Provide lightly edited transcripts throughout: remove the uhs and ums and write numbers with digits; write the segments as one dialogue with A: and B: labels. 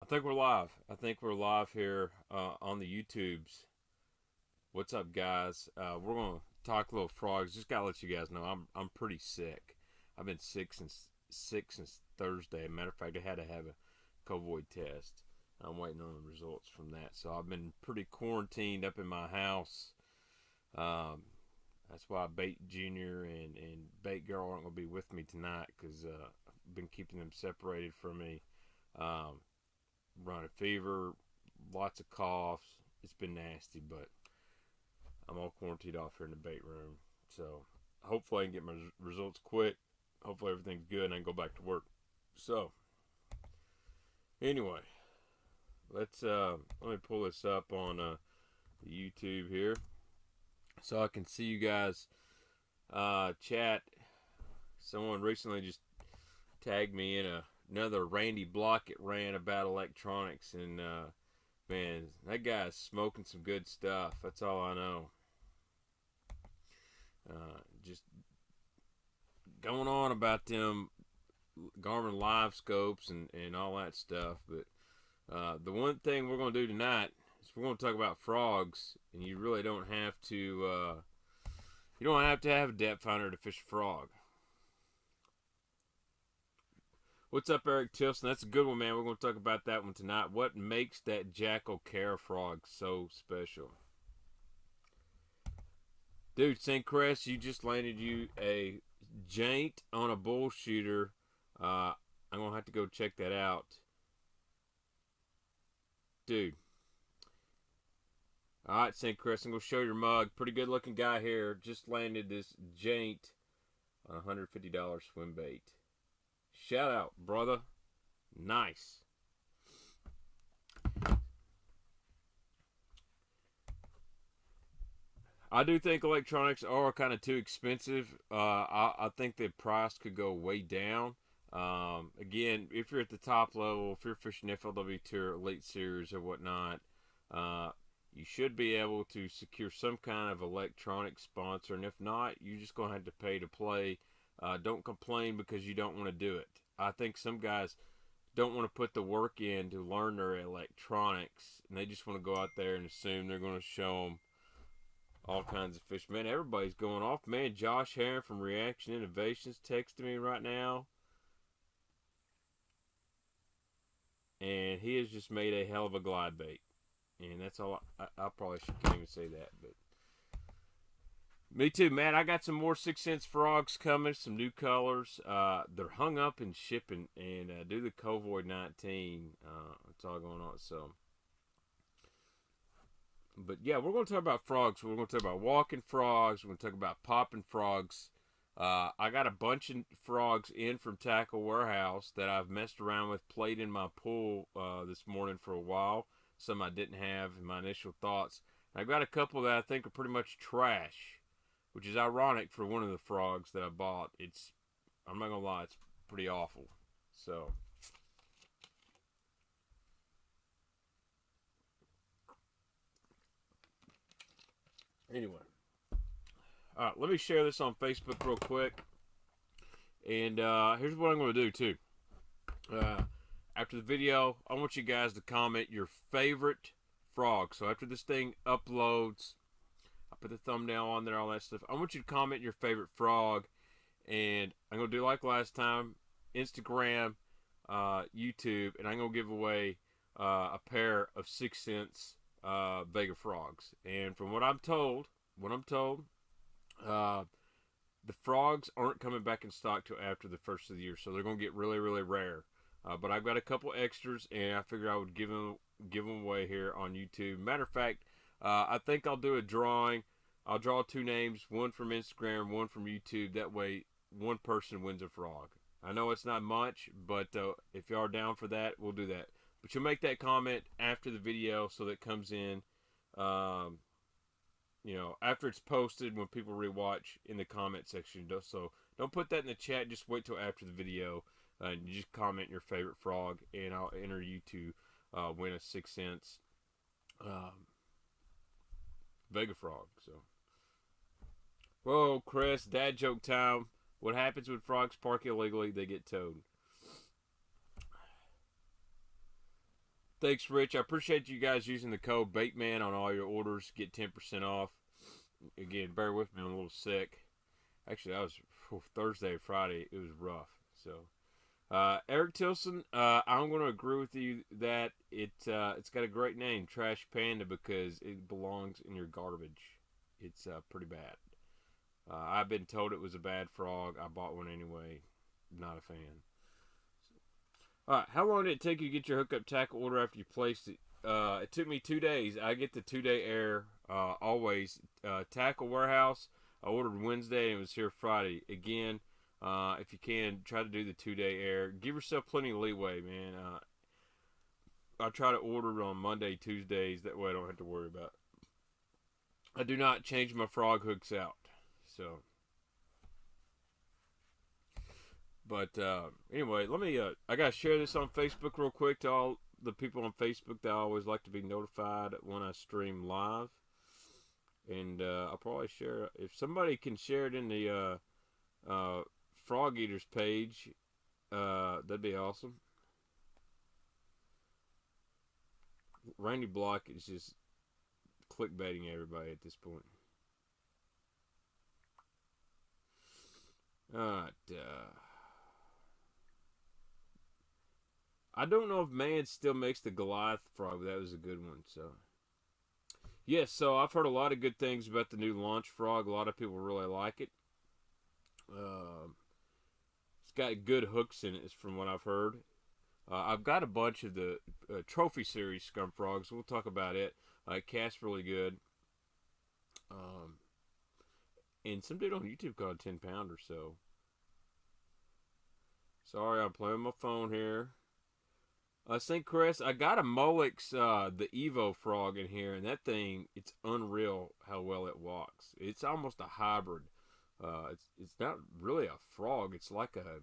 A: I think we're live. I think we're live here on the YouTubes. What's up, guys? We're gonna talk a little frogs. Just gotta let you guys know I'm pretty sick. I've been sick since Thursday. Matter of fact, I had to have a COVID test. I'm waiting on the results from that. So I've been pretty quarantined up in my house. Um, that's why Bait Junior and Bait Girl aren't gonna be with me tonight because I've been keeping them separated from me. Um, Running fever, lots of coughs. It's been nasty, but I'm all quarantined off here in the bait room. So hopefully I can get my results quick. Hopefully everything's good and I can go back to work. So anyway, let me pull this up on the YouTube here so I can see you guys chat. Someone recently just tagged me in another Randy Blockett rant about electronics, and man, that guy's smoking some good stuff. That's all I know. Just going on about them Garmin live scopes and all that stuff. But the one thing we're going to do tonight is we're going to talk about frogs, and you really don't have to. You don't have to have a depth finder to fish a frog. What's up, Eric Tilson? That's a good one, man. We're going to talk about that one tonight. What makes that Jackal Care frog so special? Dude, St. Crest, you just landed you a jaint on a bull shooter. I'm going to have to go check that out. Dude. All right, St. Chris, I'm going to show your mug. Pretty good looking guy here. Just landed this jaint on a $150 swim bait. Shout out, brother. Nice. I do think electronics are kind of too expensive. I think the price could go way down. Again, if you're at the top level, if you're fishing FLW Tour Elite Series or whatnot, uh, you should be able to secure some kind of electronic sponsor. And if not, you're just going to have to pay to play. Don't complain because you don't want to do it. I think some guys don't want to put the work in to learn their electronics, and they just want to go out there and assume they're going to show them all kinds of fish. Man, everybody's going off. Man, Josh Herron from Reaction Innovations texting me right now. And he has just made a hell of a glide bait. And that's all. I probably can't even say that. But me too, Matt. I got some more 6 cents frogs coming. Some new colors. They're hung up in shipping. And due to COVID-19, it's all going on. So, but yeah, we're going to talk about frogs. We're going to talk about walking frogs. We're going to talk about popping frogs. I got a bunch of frogs in from Tackle Warehouse that I've messed around with, played in my pool this morning for a while. Some I didn't have in my initial thoughts. And I've got a couple that I think are pretty much trash, which is ironic for one of the frogs that I bought. I'm not gonna lie, it's pretty awful. So anyway, all right, let me share this on Facebook real quick. And here's what I'm going to do too. Uh, After the video, I want you guys to comment your favorite frog. So after this thing uploads, I put the thumbnail on there, all that stuff. I want you to comment your favorite frog, and I'm gonna do like last time, Instagram, YouTube, and I'm gonna give away a pair of 6 cents Vega frogs. And from what I'm told, uh, the frogs aren't coming back in stock till after the first of the year, so they're gonna get really, really rare. But I've got a couple extras, and I figured I would give them away here on YouTube. Matter of fact, I think I'll do a drawing. I'll draw two names, one from Instagram, one from YouTube. That way, one person wins a frog. I know it's not much, but if you are down for that, we'll do that. But you'll make that comment after the video, so that it comes in, um, after it's posted when people rewatch in the comment section. So don't put that in the chat. Just wait till after the video. And you just comment your favorite frog, and I'll enter you to win a 6 cents Vega frog. So, whoa, Chris, dad joke time. What happens when frogs park illegally? They get towed. Thanks, Rich. I appreciate you guys using the code BAITMAN on all your orders. Get 10% off. Again, bear with me. I'm a little sick. Actually, that was Thursday or Friday. It was rough. So, Eric Tilson, I'm going to agree with you that it's got a great name, Trash Panda, because it belongs in your garbage. It's pretty bad. I've been told it was a bad frog. I bought one anyway. Not a fan. Alright, how long did it take you to get your hookup tackle order after you placed it? It took me 2 days. I get the 2-day air always. Tackle warehouse, I ordered Wednesday and it was here Friday. Again, if you can, try to do the 2-day air. Give yourself plenty of leeway, man. I try to order it on Monday, Tuesdays. That way I don't have to worry about it. I do not change my frog hooks out. So... But anyway, let me. I gotta share this on Facebook real quick to all the people on Facebook that I always like to be notified when I stream live. And I'll probably share if somebody can share it in the Frog Eaters page. That'd be awesome. Randy Block is just clickbaiting everybody at this point. Alright. I don't know if man still makes the Goliath frog, but that was a good one. So, yes, so I've heard a lot of good things about the new launch frog. A lot of people really like it. It's got good hooks in it, from what I've heard. I've got a bunch of the trophy series scum frogs. We'll talk about it. It casts really good. And some dude on YouTube called 10 pounder. So, sorry, I'm playing my phone here. St. Chris, I got a Molix, the Evo frog in here, and that thing, it's unreal how well it walks. It's almost a hybrid. It's not really a frog. It's like a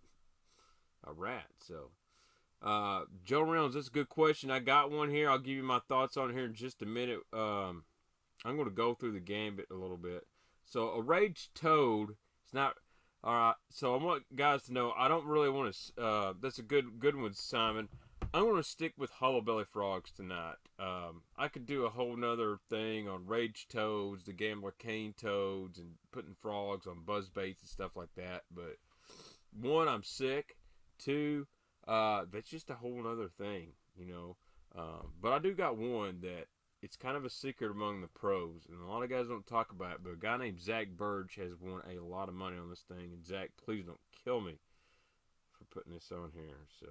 A: rat. So, Joe Reynolds, that's a good question. I got one here. I'll give you my thoughts on it here in just a minute. I'm going to go through the gambit a little bit. So, a Rage Toad, it's not... Alright, so I want guys to know, I don't really want to... that's a good one, Simon. I'm going to stick with hollow belly frogs tonight. I could do a whole nother thing on rage toads, the gambler cane toads, and putting frogs on buzz baits and stuff like that. But one, I'm sick. Two, that's just a whole nother thing, you know. But I do got one that it's kind of a secret among the pros, and a lot of guys don't talk about it. But a guy named Zach Burge has won a lot of money on this thing. And Zach, please don't kill me for putting this on here. So.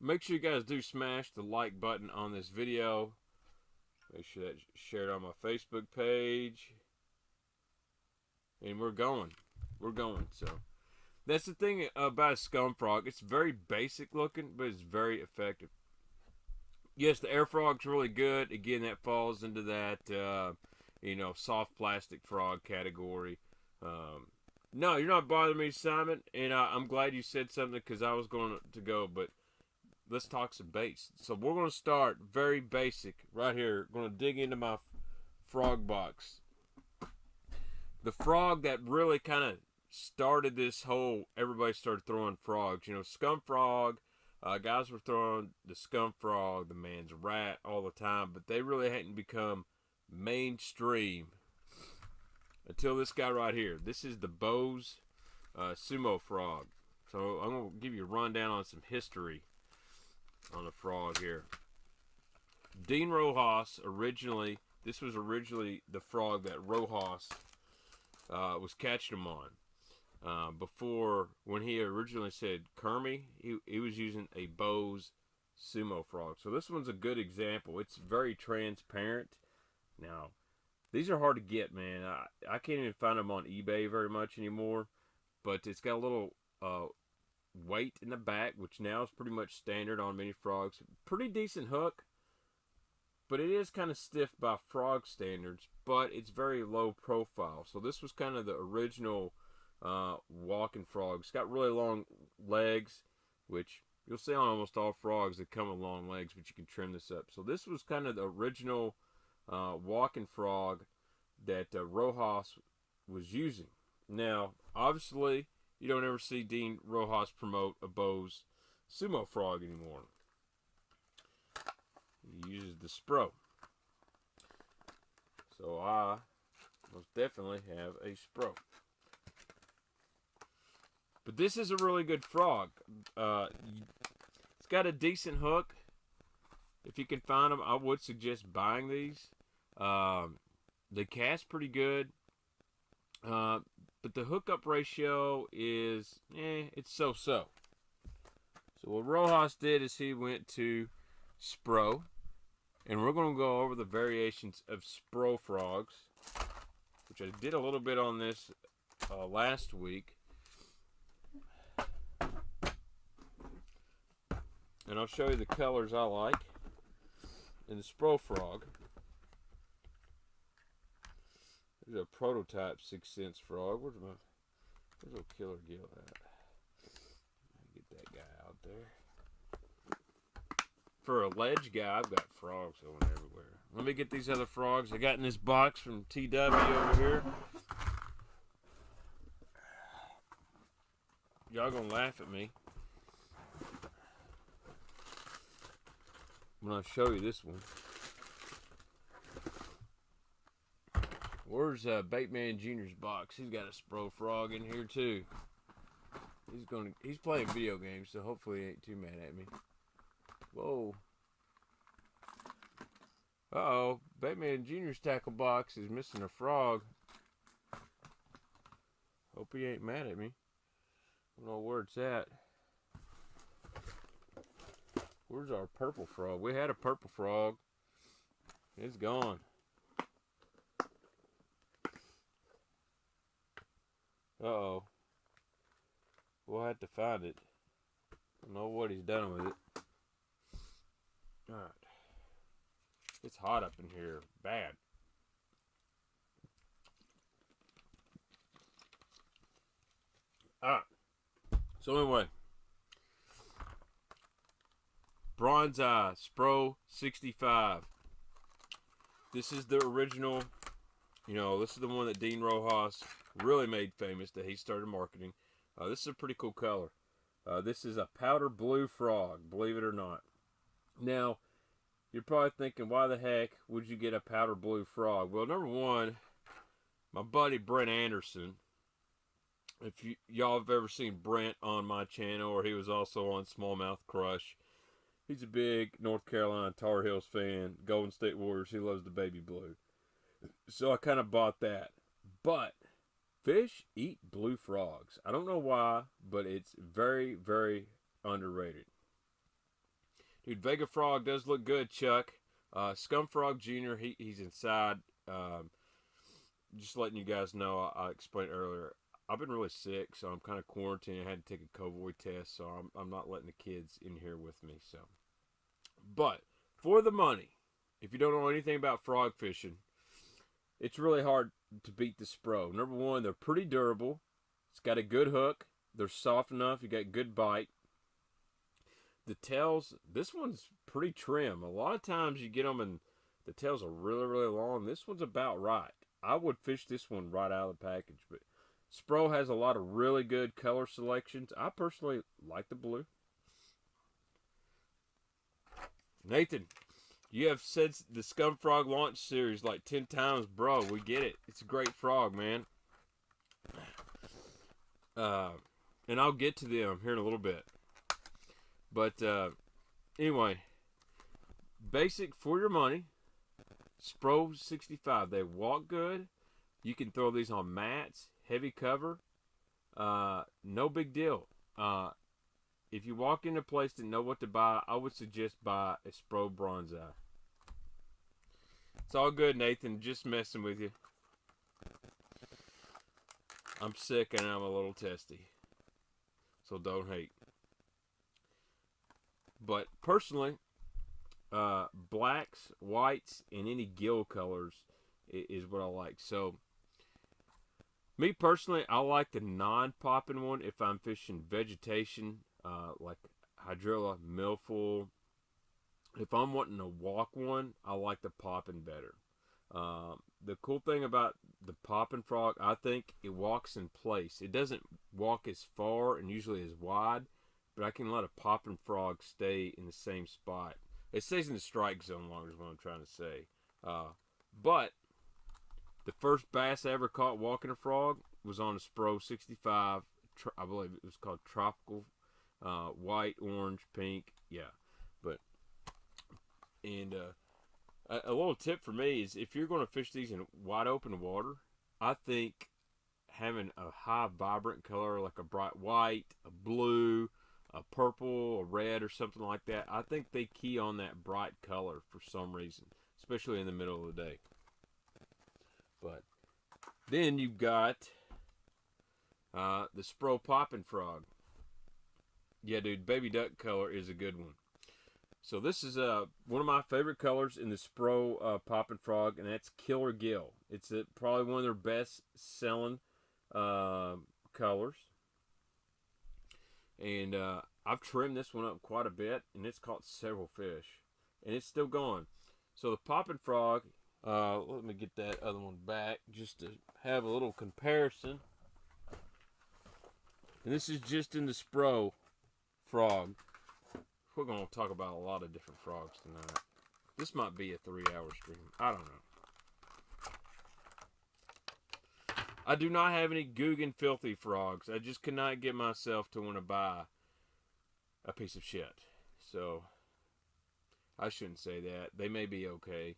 A: Make sure you guys do smash the like button on this video. Make sure that's shared on my Facebook page. And we're going. We're going. So that's the thing about a scum frog. It's very basic looking, but it's very effective. Yes, the air frog's really good. Again, that falls into that, you know, soft plastic frog category. No, you're not bothering me, Simon. And I'm glad you said something because I was going to go, but let's talk some baits. So we're going to start very basic right here. Going to dig into my frog box. The frog that really kind of started this whole, everybody started throwing frogs. You know, scum frog, guys were throwing the scum frog, the man's rat all the time, but they really hadn't become mainstream until this guy right here. This is the Bose Sumo frog. So I'm going to give you a rundown on some history on the frog here. Dean Rojas this was originally the frog that Rojas was catching them on. Before, when he originally said Kermie, he was using a Bose Sumo frog. So this one's a good example. It's very transparent. Now, these are hard to get, man. I can't even find them on eBay very much anymore. But it's got a little weight in the back, which now is pretty much standard on many frogs. Pretty decent hook, but it is kind of stiff by frog standards, but it's very low profile. So this was kind of the original walking frog. It's got really long legs, which you'll see on almost all frogs that come with long legs, but you can trim this up. So this was kind of the original walking frog that Rojas was using. Now, obviously, you don't ever see Dean Rojas promote a Bose sumo frog anymore. He uses the Spro. So I most definitely have a Spro. But this is a really good frog. It's got a decent hook. If you can find them, I would suggest buying these. They cast pretty good. But the hookup ratio is, it's so-so. So what Rojas did is he went to Spro. And we're going to go over the variations of Spro frogs, which I did a little bit on this last week. And I'll show you the colors I like in the Spro frog. There's a prototype 6 cents frog. Where's old Killer Gill at? Get that guy out there. For a ledge guy, I've got frogs going everywhere. Let me get these other frogs I got in this box from TW over here. Y'all gonna laugh at me when I show you this one. Where's Bateman Jr.'s box? He's got a Spro frog in here too. He's playing video games, so hopefully he ain't too mad at me. Whoa. Uh-oh. Bateman Jr.'s tackle box is missing a frog. Hope he ain't mad at me. I don't know where it's at. Where's our purple frog? We had a purple frog. It's gone. Uh-oh. We'll have to find it. I don't know what he's done with it. Alright. It's hot up in here. Bad. Alright. So anyway. Bronze Eye Spro 65. This is the original. You know, this is the one that Dean Rojas really made famous that he started marketing. This is a pretty cool color. This is a powder blue frog, believe it or not. Now, you're probably thinking, why the heck would you get a powder blue frog? Well, number one, my buddy Brent Anderson, if y'all have ever seen Brent on my channel, or he was also on Smallmouth Crush, he's a big North Carolina Tar Heels fan, Golden State Warriors, he loves the baby blue. So I kind of bought that. But fish eat blue frogs. I don't know why, but it's very, very underrated. Dude, Vega Frog does look good, Chuck. Scum Frog Jr., he's inside. Just letting you guys know, I explained earlier, I've been really sick, so I'm kind of quarantined. I had to take a COVID test, so I'm not letting the kids in here with me. So, but for the money, if you don't know anything about frog fishing, it's really hard to beat the Spro. Number one, they're pretty durable. It's got a good hook. They're soft enough. You got good bite. The tails, this one's pretty trim. A lot of times you get them and the tails are really, really long. This one's about right. I would fish this one right out of the package. But Spro has a lot of really good color selections. I personally like the blue. Nathan, you have said the Scum Frog launch series like 10 times, bro. We get it. It's a great frog, man. And I'll get to them here in a little bit. But anyway, basic for your money, Spro 65. They walk good. You can throw these on mats, heavy cover. No big deal. If you walk into a place and know what to buy, I would suggest buy a Spro Bronze Eye. It's all good, Nathan. Just messing with you. I'm sick and I'm a little testy. So don't hate. But personally, blacks, whites, and any gill colors is what I like. So Me personally, I like the non-popping one if I'm fishing vegetation, like hydrilla, milfoil. If I'm wanting to walk one, I like the popping better. The cool thing about the popping frog, I think it walks in place. It doesn't walk as far and usually as wide, but I can let a popping frog stay in the same spot. It stays in the strike zone longer is what I'm trying to say. But the first bass I ever caught walking a frog was on a Spro 65. I believe it was called Tropical, white, orange, pink. Yeah, but and a little tip for me is if you're going to fish these in wide open water, I think having a high vibrant color like a bright white, a blue, a purple, a red, or something like that, I think they key on that bright color for some reason, especially in the middle of the day. But then you've got the Spro popping frog. Yeah, dude, baby duck color is a good one. So this is one of my favorite colors in the Spro popping frog, and that's Killer Gill. It's probably one of their best selling colors. And I've trimmed this one up quite a bit, and it's caught several fish. And it's still going. So the popping frog, let me get that other one back just to have a little comparison. And this is just in the Spro frog. We're going to talk about a lot of different frogs tonight. This might be a 3-hour stream. I don't know. I do not have any Guggen filthy frogs. I just cannot get myself to want to buy a piece of shit. So, I shouldn't say that. They may be okay.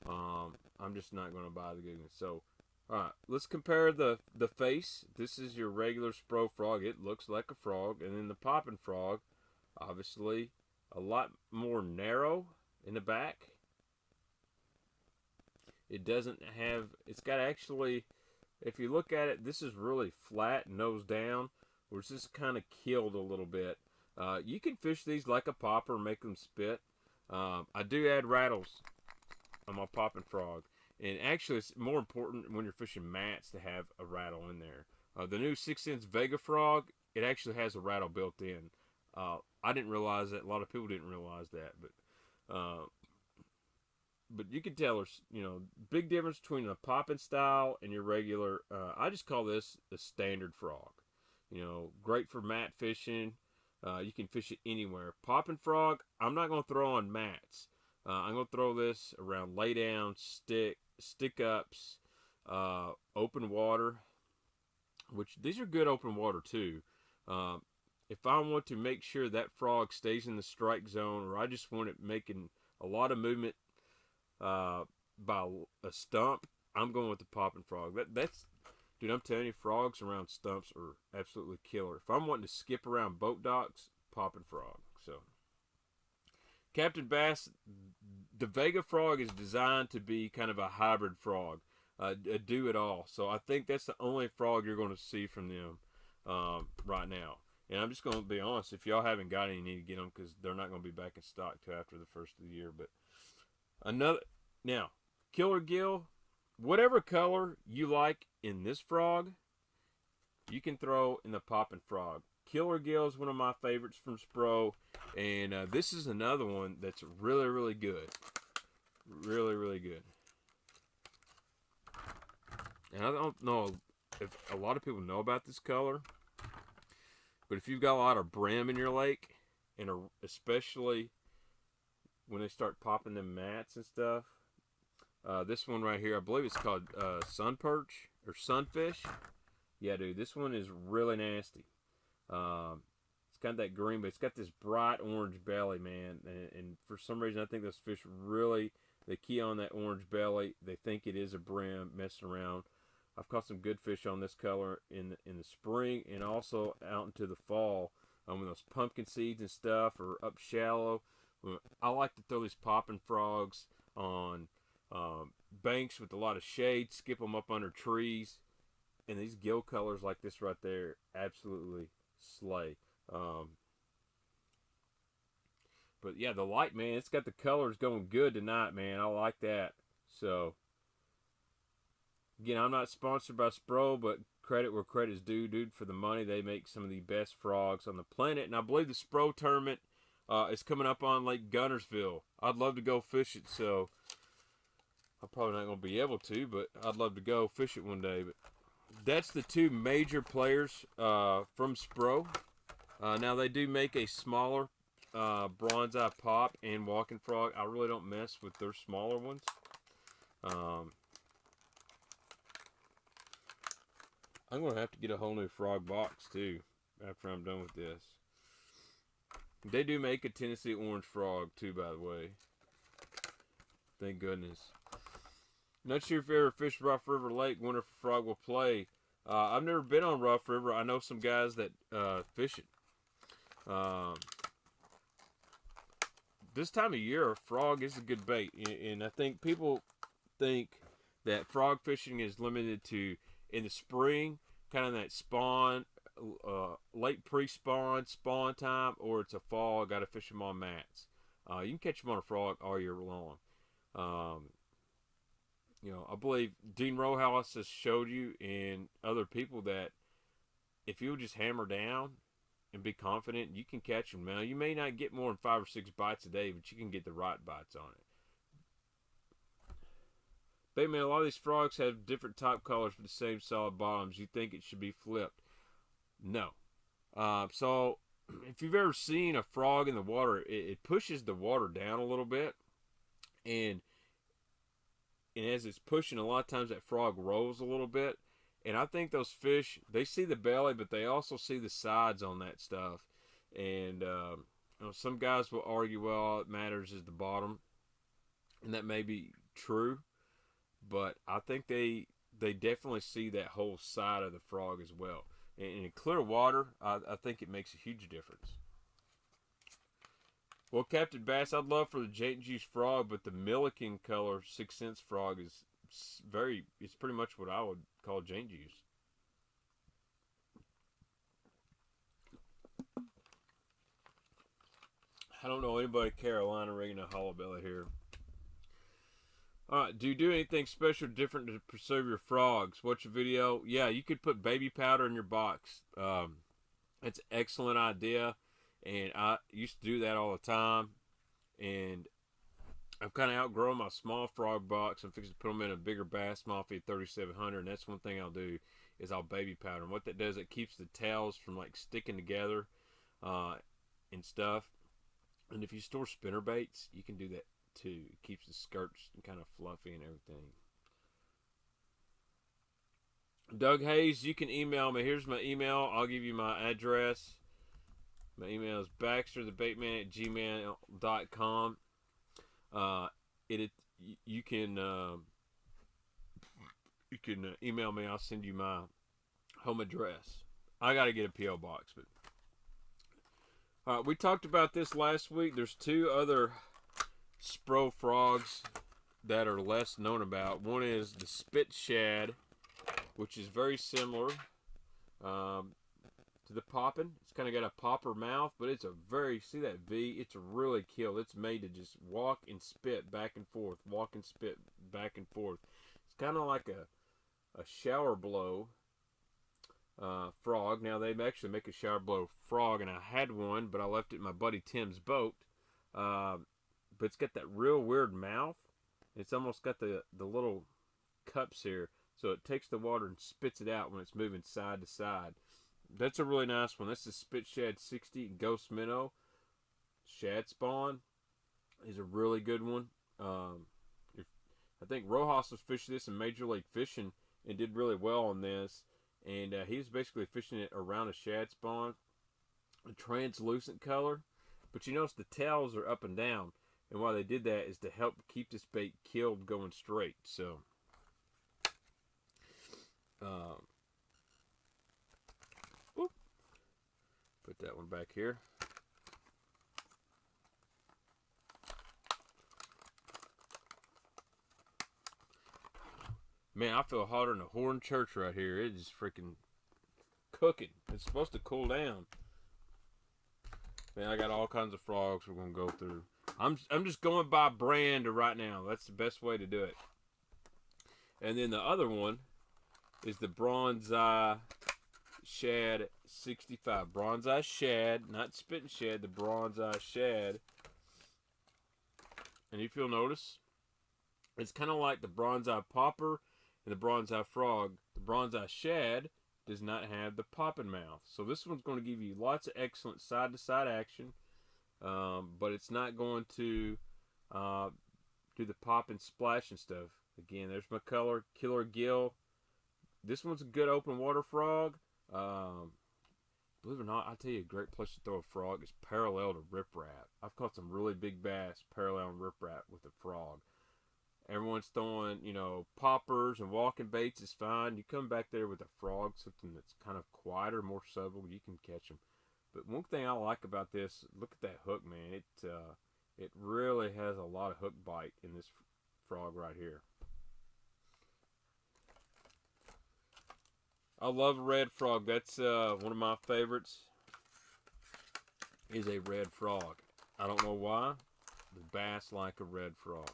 A: I'm just not going to buy the Guggen. So, alright. Let's compare the face. This is your regular Spro frog. It looks like a frog. And then the popping frog, obviously, a lot more narrow in the back. It doesn't have, it's got actually, if you look at it, this is really flat, nose down, whereas this kind of killed a little bit. You can fish these like a popper, make them spit. I do add rattles on my popping frog. And actually, it's more important when you're fishing mats to have a rattle in there. The new 6-inch Vega frog, it actually has a rattle built in. I didn't realize that. A lot of people didn't realize that, but you can tell there's, big difference between a popping style and your regular. I just call this the standard frog. Great for mat fishing. You can fish it anywhere. Popping frog, I'm not going to throw on mats. I'm going to throw this around lay down, stick ups, open water, which these are good open water too. If I want to make sure that frog stays in the strike zone, or I just want it making a lot of movement by a stump, I'm going with the popping frog. That's, dude, I'm telling you, frogs around stumps are absolutely killer. If I'm wanting to skip around boat docks, popping frog. So, Captain Bass, the Vega frog is designed to be kind of a hybrid frog, a do-it-all. So I think that's the only frog you're going to see from them right now. And I'm just going to be honest, if y'all haven't got any, you need to get them because they're not going to be back in stock till after the first of the year. But now, Killer Gill, whatever color you like in this frog, you can throw in the popping frog. Killer Gill is one of my favorites from Spro, and this is another one that's really, really good. Really, really good. And I don't know if a lot of people know about this color, but if you've got a lot of brim in your lake, and especially when they start popping them mats and stuff, this one right here, I believe it's called sun perch or sunfish. Yeah, dude, this one is really nasty. It's got that green, but it's got this bright orange belly, man. And for some reason, I think those fish really, they key on that orange belly. They think it is a brim messing around. I've caught some good fish on this color in the spring and also out into the fall when those pumpkin seeds and stuff are up shallow. I like to throw these popping frogs on banks with a lot of shade, skip them up under trees, and these gill colors like this right there absolutely slay. But yeah, the light, man, it's got the colors going good tonight, man. I like that. So again, I'm not sponsored by Spro, but credit where credit's due, dude. For the money, they make some of the best frogs on the planet. And I believe the Spro tournament is coming up on Lake Gunnersville. I'd love to go fish it, so I'm probably not going to be able to, but I'd love to go fish it one day. But that's the two major players from Spro. Now, they do make a smaller bronze eye pop and walking frog. I really don't mess with their smaller ones. I'm going to have to get a whole new frog box, too, after I'm done with this. They do make a Tennessee orange frog, too, by the way. Thank goodness. Not sure if you ever fished Rough River Lake. Wonder if a frog will play. I've never been on Rough River. I know some guys that fish it. This time of year, a frog is a good bait. And I think people think that frog fishing is limited to in the spring, kind of that spawn, late pre-spawn, spawn time, or it's a fall, got to fish them on mats. You can catch them on a frog all year long. You know, I believe Dean Rojas has showed you and other people that if you just hammer down and be confident, you can catch them. Now, you may not get more than 5 or 6 bites a day, but you can get the right bites on it. But man, a lot of these frogs have different top colors but the same solid bottoms. You think it should be flipped. No. So, if you've ever seen a frog in the water, it pushes the water down a little bit. And as it's pushing, a lot of times that frog rolls a little bit. And I think those fish, they see the belly, but they also see the sides on that stuff. And you know, some guys will argue, well, all that matters is the bottom. And that may be true. But I think they definitely see that whole side of the frog as well. And in clear water, I think it makes a huge difference. Well, Captain Bass, I'd love for the Jane Juice frog, but the Milliken color 6 cents frog is it's pretty much what I would call Jane Juice. I don't know anybody Carolina rigging a hollow belly here. Alright, do you do anything special different to preserve your frogs? Watch a video. Yeah, you could put baby powder in your box. It's an excellent idea. And I used to do that all the time. And I've kind of outgrown my small frog box. I'm fixing to put them in a bigger Bass Mafia 3700. And that's one thing I'll do is I'll baby powder. And what that does, it keeps the tails from like sticking together and stuff. And if you store spinner baits, you can do that too. It keeps the skirts kind of fluffy and everything. Doug Hayes, you can email me. Here's my email. I'll give you my address. My email is baxterthebaitman@gmail.com. You can email me. I'll send you my home address. I got to get a P.O. box, but we talked about this last week. There's 2 other Spro frogs that are less known about. One is the spit shad, which is very similar to the poppin'. It's kind of got a popper mouth, but it's a very, see that V? It's really killed. It's made to just walk and spit back and forth, walk and spit back and forth. It's kind of like a shower blow frog. Now, they actually make a shower blow frog, and I had one, but I left it in my buddy Tim's boat. But it's got that real weird mouth. It's almost got the little cups here. So it takes the water and spits it out when it's moving side to side. That's a really nice one. That's the Spit Shad 60 Ghost Minnow. Shad spawn is a really good one. I think Rojas was fishing this in Major League Fishing and did really well on this. And he was basically fishing it around a shad spawn. A translucent color. But you notice the tails are up and down. And why they did that is to help keep this bait killed going straight. So, put that one back here. Man, I feel hotter than a horn church right here. It's just freaking cooking. It's supposed to cool down. Man, I got all kinds of frogs we're going to go through. I'm just going by brand right now. That's the best way to do it. And then the other one is the Bronzeye Shad 65. Bronzeye Shad, not spitting shad, the Bronzeye Shad. And if you'll notice, it's kind of like the Bronzeye Popper and the Bronzeye Frog. The Bronzeye Shad does not have the popping mouth. So this one's going to give you lots of excellent side-to-side action, but it's not going to do the pop and splash and stuff. Again, there's my color, Killer Gill. This one's a good open water frog. Believe it or not, I'll tell you a great place to throw a frog is parallel to riprap. I've caught some really big bass parallel and riprap with a frog. Everyone's throwing, you know, poppers and walking baits is fine. You come back there with a frog, something that's kind of quieter, more subtle, you can catch them. But one thing I like about this, look at that hook, man. It really has a lot of hook bite in this frog right here. I love a red frog. That's one of my favorites. Is a red frog. I don't know why. The bass like a red frog.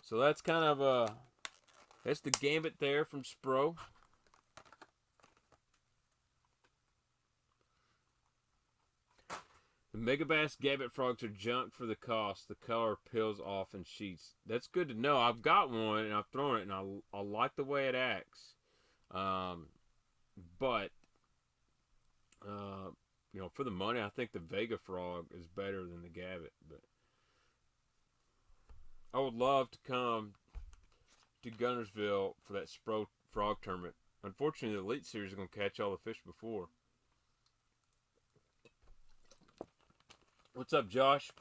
A: So that's kind of that's the gambit there from Spro. The Megabass gambit frogs are junk for the cost. The color peels off in sheets. That's good to know. I've got one and I've thrown it and I like the way it acts. But you know, for the money, I think the Vega frog is better than the gambit. But I would love to come to Gunnersville for that Spro frog tournament. Unfortunately, the Elite Series is going to catch all the fish before. What's up, Josh?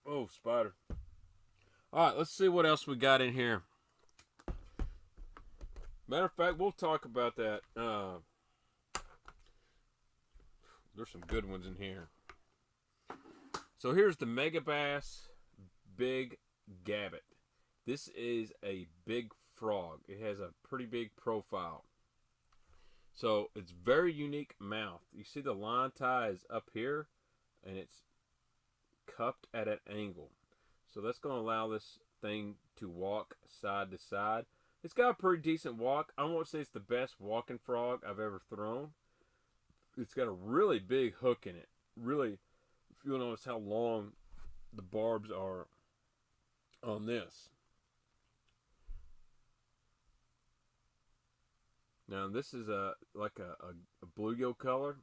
A: Oh, spider. All right, let's see what else we got in here. Matter of fact, we'll talk about that. There's some good ones in here. So here's the Megabass Big Gambit. This is a big frog. It has a pretty big profile. So it's very unique mouth. You see the line tie is up here and it's cupped at an angle. So that's going to allow this thing to walk side to side. It's got a pretty decent walk. I won't say it's the best walking frog I've ever thrown. It's got a really big hook in it. Really, if you'll notice how long the barbs are on this. Now this is like a bluegill color.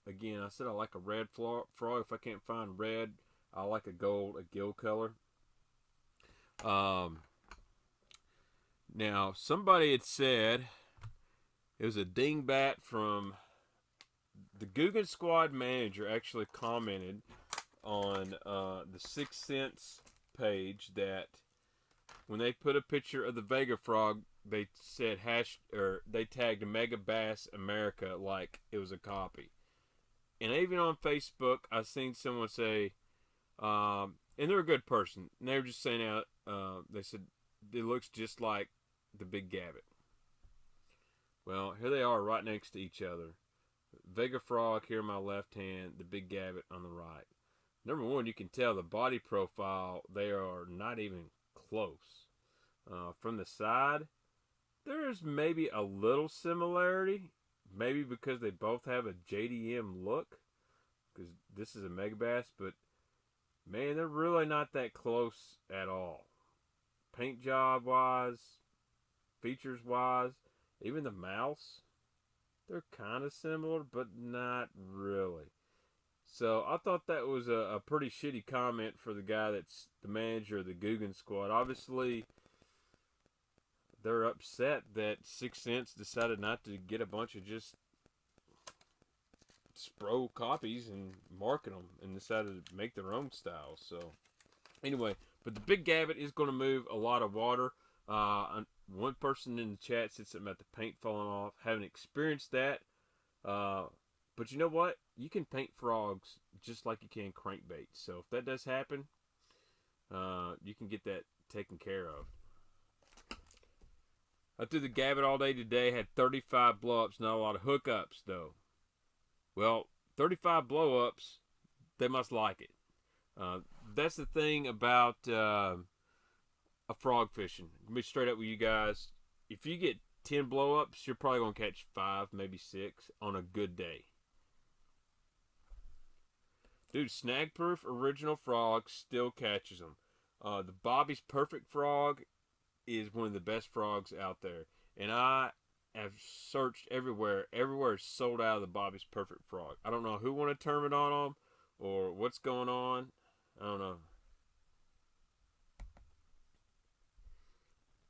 A: Again, I said I like a red frog. If I can't find red, I like a gold, a gill color. Now, somebody had said, it was a dingbat from the Guggen Squad manager actually commented on the 6 Cents page that when they put a picture of the Vega frog, they said they tagged Megabass America like it was a copy. And even on Facebook, I seen someone say, and they're a good person, and they were just saying out, they said it looks just like the big gambit. Well, here they are right next to each other. Vega frog here in my left hand, the big gambit on the right. Number one, you can tell the body profile, they are not even close. From the side, there's maybe a little similarity, maybe because they both have a JDM look, because this is a Megabass, but man, they're really not that close at all. Paint job wise, features wise, even the mouths, they're kind of similar, but not really. So I thought that was a pretty shitty comment for the guy that's the manager of the Guggen Squad. Obviously, they're upset that 6 Cents decided not to get a bunch of just Spro copies and market them and decided to make their own style. So anyway, but the big gambit is going to move a lot of water. One person in the chat said something about the paint falling off. Haven't experienced that. But you know what? You can paint frogs just like you can crankbaits. So if that does happen, you can get that taken care of. I threw the gambit all day today. Had 35 blowups. Not a lot of hookups, though. Well, 35 blowups, they must like it. That's the thing about a frog fishing. I'll be straight up with you guys. if you get 10 blow-ups, you're probably going to catch 5, maybe 6 on a good day. Dude, snag-proof original frog still catches them. The Bobby's Perfect Frog is one of the best frogs out there. And I have searched everywhere. Everywhere is sold out of the Bobby's Perfect Frog. I don't know who won a tournament on them or what's going on. I don't know.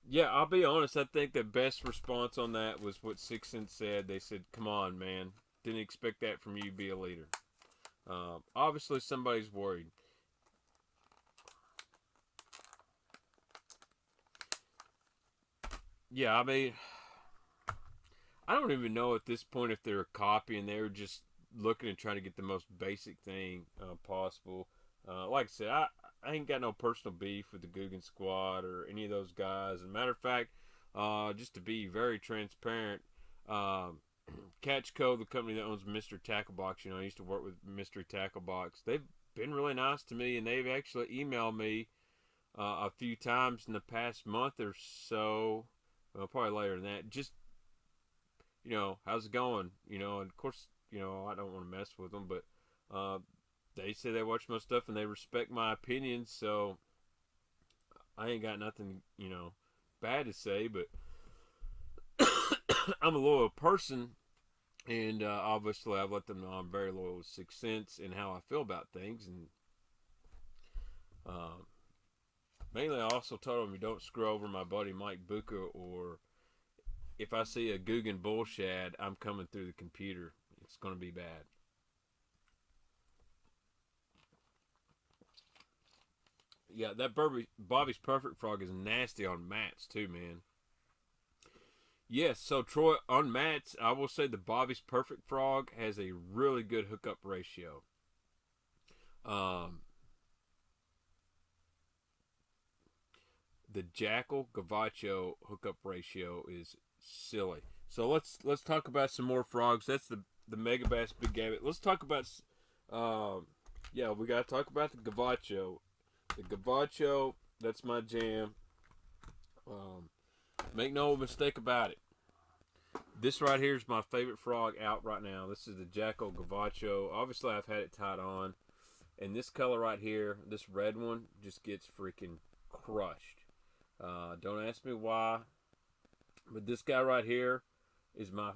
A: Yeah, I'll be honest. I think the best response on that was what 6 Cent said. They said, come on, man. Didn't expect that from you, be a leader. Obviously, somebody's worried. Yeah, I mean, I don't even know at this point if they're a copy and they were just looking and trying to get the most basic thing possible. Like I said, I ain't got no personal beef with the Guggen Squad or any of those guys. As a matter of fact, just to be very transparent, Catchco, the company that owns Mystery Tackle Box, I used to work with Mystery Tackle Box. They've been really nice to me, and they've actually emailed me a few times in the past month or so. Well, probably later than that. Just, how's it going? And of course, I don't want to mess with them, but they say they watch my stuff and they respect my opinions, so I ain't got nothing, bad to say, but I'm a loyal person, and obviously I've let them know I'm very loyal to 6 Cents and how I feel about things, and mainly I also told them you don't screw over my buddy Mike Buka, or if I see a Guggen bull shad, I'm coming through the computer. It's going to be bad. Yeah, that Bobby's Perfect Frog is nasty on mats too, man. Yes, so Troy, on mats, I will say the Bobby's Perfect Frog has a really good hookup ratio. The Jackal Gavacho hookup ratio is silly. So let's talk about some more frogs. That's the Megabass Big Gambit. Let's talk about we gotta talk about the Gavacho. The Gavacho, that's my jam. Make no mistake about it. This right here is my favorite frog out right now. This is the Jackal Gavacho. Obviously, I've had it tied on. And this color right here, this red one, just gets freaking crushed. Don't ask me why. But this guy right here is my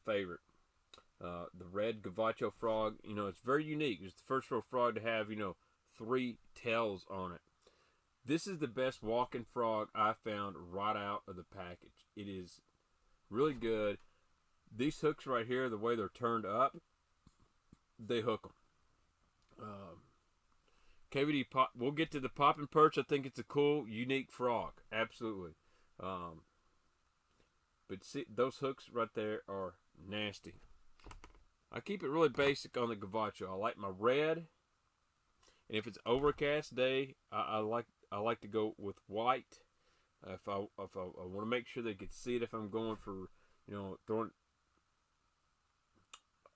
A: favorite. The red Gavacho frog, it's very unique. It's the first real frog to have, 3 tails on it. This is the best walking frog I found right out of the package. It is really good. These hooks right here, the way they're turned up, they hook them. KVD pop. We'll get to the pop and perch. I think it's a cool, unique frog. Absolutely. But see, those hooks right there are nasty. I keep it really basic on the Gavacho. I like my red. And if it's overcast day, I like to go with white. If I want to make sure they can see it, if I'm going for throwing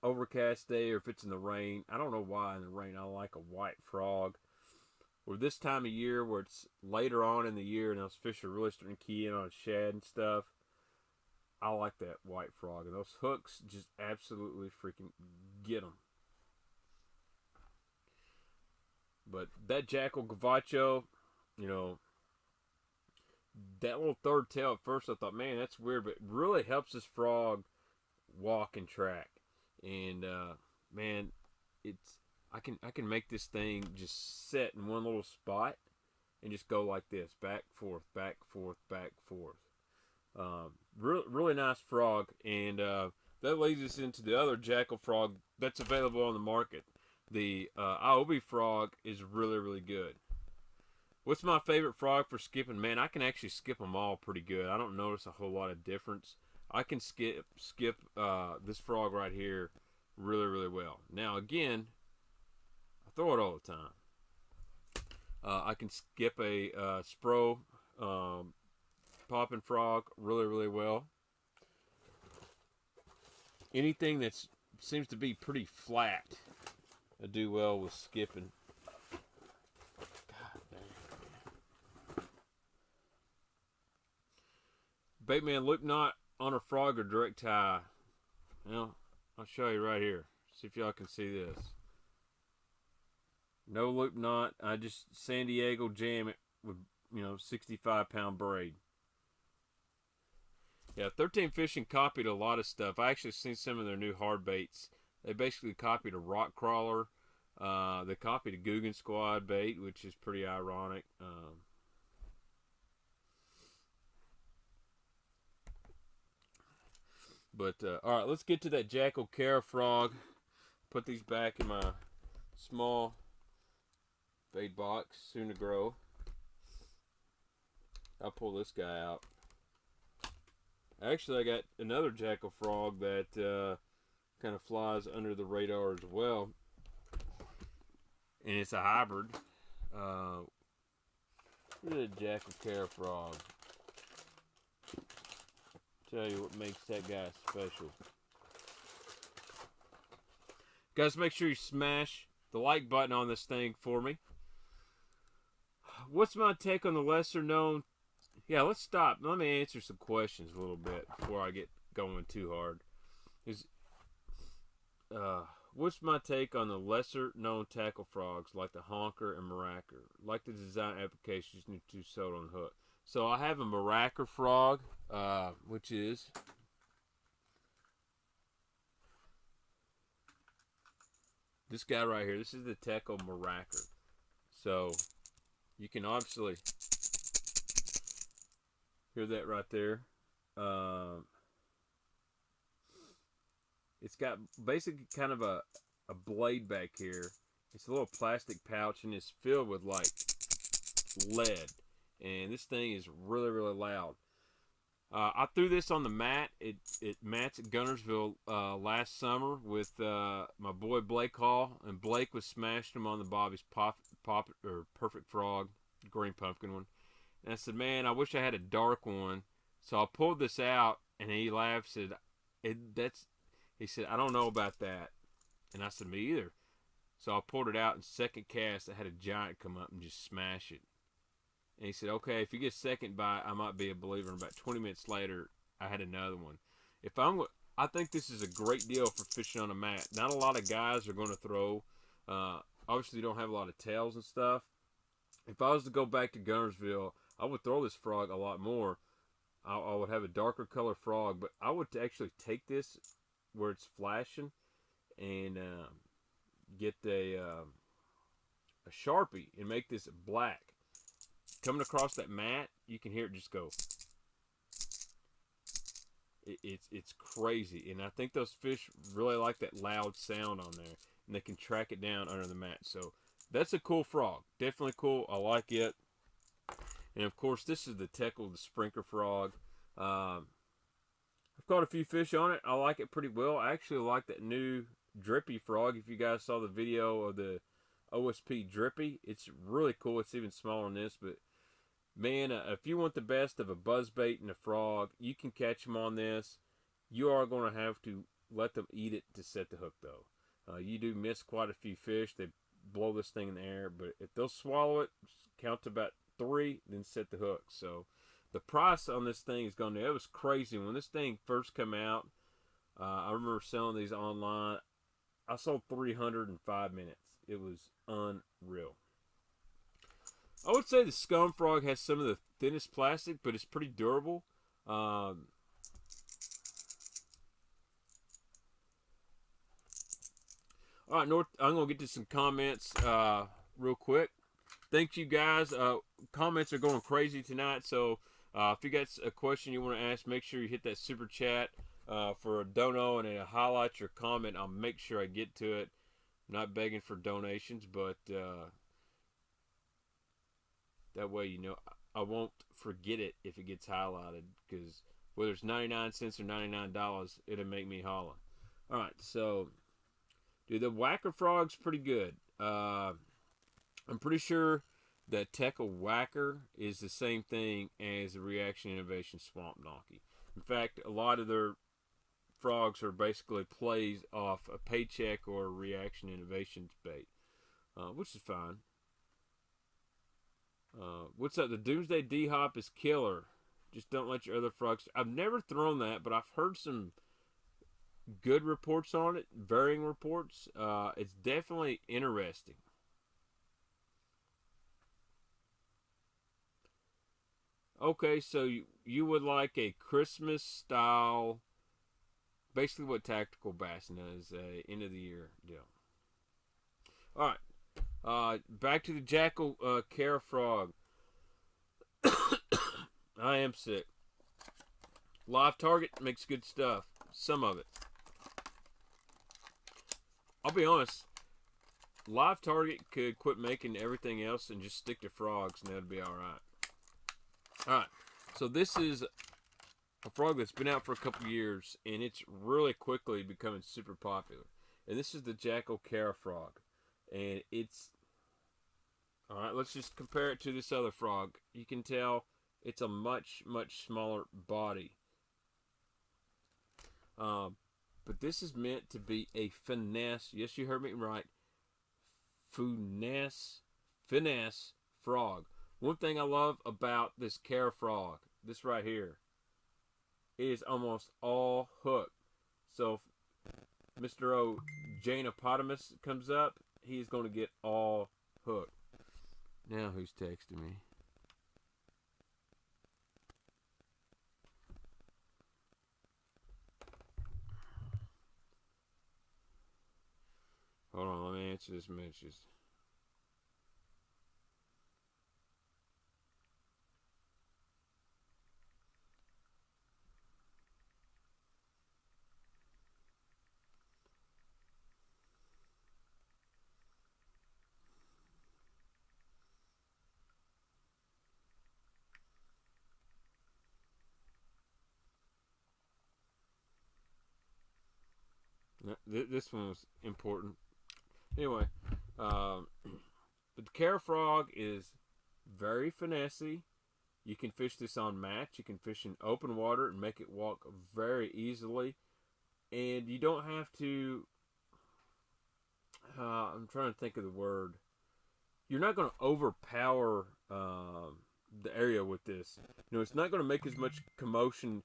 A: overcast day, or if it's in the rain. I don't know why in the rain I like a white frog. Or this time of year where it's later on in the year and those fish are really starting to key in on shad and stuff, I like that white frog. And those hooks just absolutely freaking get them. But that Jackal Gavacho, that little third tail at first I thought, man, that's weird, but it really helps this frog walk and track. And man, I can make this thing just sit in one little spot and just go like this, back, forth, back, forth, back, forth. Really nice frog, and that leads us into the other Jackal frog that's available on the market. The Iobi frog is really, really good. What's my favorite frog for skipping? Man, I can actually skip them all pretty good. I don't notice a whole lot of difference. I can skip this frog right here really, really well. Now, again, I throw it all the time. I can skip a Spro popping frog really, really well. Anything that seems to be pretty flat, I do well with skipping. God damn. Baitman, loop knot on a frog or direct tie? Well, I'll show you right here. See if y'all can see this. No loop knot. I just San Diego jam it with, 65-pound braid. Yeah, 13 Fishing copied a lot of stuff. I actually seen some of their new hard baits. They basically copied a rock crawler. They copied a Guggen Squad bait, which is pretty ironic. All right, let's get to that Jackal Cara frog. Put these back in my small bait box, soon to grow. I'll pull this guy out. Actually, I got another Jackal frog that kind of flies under the radar as well. And it's a hybrid. Look at the Jackal Cara frog. Tell you what makes that guy special. Guys, make sure you smash the like button on this thing for me. What's my take on the lesser known? Yeah, let's stop. Let me answer some questions a little bit before I get going too hard. What's my take on the lesser known tackle frogs like the honker and maracker? Like the design applications need to sold on the hook. So I have a maracker frog, which is this guy right here. This is the Teco maracker. So you can obviously hear that right there. It's got basically kind of a blade back here. It's a little plastic pouch and it's filled with like lead. And this thing is really, really loud. I threw this on the mat. It mats at Gunnersville last summer with my boy Blake Hall, and Blake was smashing them on the Bobby's Perfect Frog, green pumpkin one. And I said, man, I wish I had a dark one. So I pulled this out, and he laughed. Said, he said, I don't know about that. And I said, me either. So I pulled it out, and second cast, I had a giant come up and just smash it. And he said, okay, if you get a second bite, I might be a believer. And about 20 minutes later, I had another one. I think this is a great deal for fishing on a mat. Not a lot of guys are going to throw. Obviously, you don't have a lot of tails and stuff. If I was to go back to Gunnersville, I would throw this frog a lot more. I would have a darker color frog, but I would actually take this where it's flashing and get a Sharpie and make this black. Coming across that mat, you can hear it just go. It's crazy, and I think those fish really like that loud sound on there, and they can track it down under the mat. So that's a cool frog, definitely cool. I like it. And of course, this is the Teckle, the Sprinkler frog. I've caught a few fish on it. I like it pretty well. I actually like that new Drippy frog. If you guys saw the video of the OSP Drippy, it's really cool. It's even smaller than this, but man, if you want the best of a buzzbait and a frog, you can catch them on this. You are going to have to let them eat it to set the hook, though. You do miss quite a few fish. They blow this thing in the air, but if they'll swallow it, count to about 3, then set the hook. So the price on this thing is going to, it was crazy. When this thing first came out, I remember selling these online. I sold 300 in 5 minutes. It was unreal. I would say the Scum Frog has some of the thinnest plastic, but it's pretty durable. All right, North, I'm going to get to some comments real quick. Thank you, guys. Comments are going crazy tonight, so if you got a question you want to ask, make sure you hit that super chat for a dono and a highlight your comment. I'll make sure I get to it. I'm not begging for donations, but that way, you know, I won't forget it if it gets highlighted, because whether it's 99 cents or $99, it'll make me holler. All right, so, dude, the Whacker Frog's pretty good. I'm pretty sure that Teckle Whacker is the same thing as the Reaction Innovation Swamp Knocky. In fact, a lot of their frogs are basically plays off a Paycheck or a Reaction Innovations bait, which is fine. What's up? The Doomsday D-Hop is killer. Just don't let your other frogs. I've never thrown that, but I've heard some good reports on it, varying reports. It's definitely interesting. Okay, so you would like a Christmas style, basically what tactical bassing is, end of the year deal. All right, back to the Jackal Cara frog. I am sick. Live Target makes good stuff. Some of it. I'll be honest. Live Target could quit making everything else and just stick to frogs, and that'd be all right. All right. So this is a frog that's been out for a couple years, and it's really quickly becoming super popular. And this is the Jackal Cara frog, and it's all right. Let's just compare it to this other frog. You can tell it's a much smaller body. But this is meant to be a finesse. Yes, you heard me right. Finesse frog. One thing I love about this Cara frog, this right here, is almost all hook. So if Mr. O Janopotamus comes up, he's going to get all hook. Now who's texting me? Hold on, let me answer this message. This one was important. Anyway, but the Cara frog is very finessey. You can fish this on match. You can fish in open water and make it walk very easily. And you don't have to... I'm trying to think of the word. You're not going to overpower the area with this. You know, it's not going to make as much commotion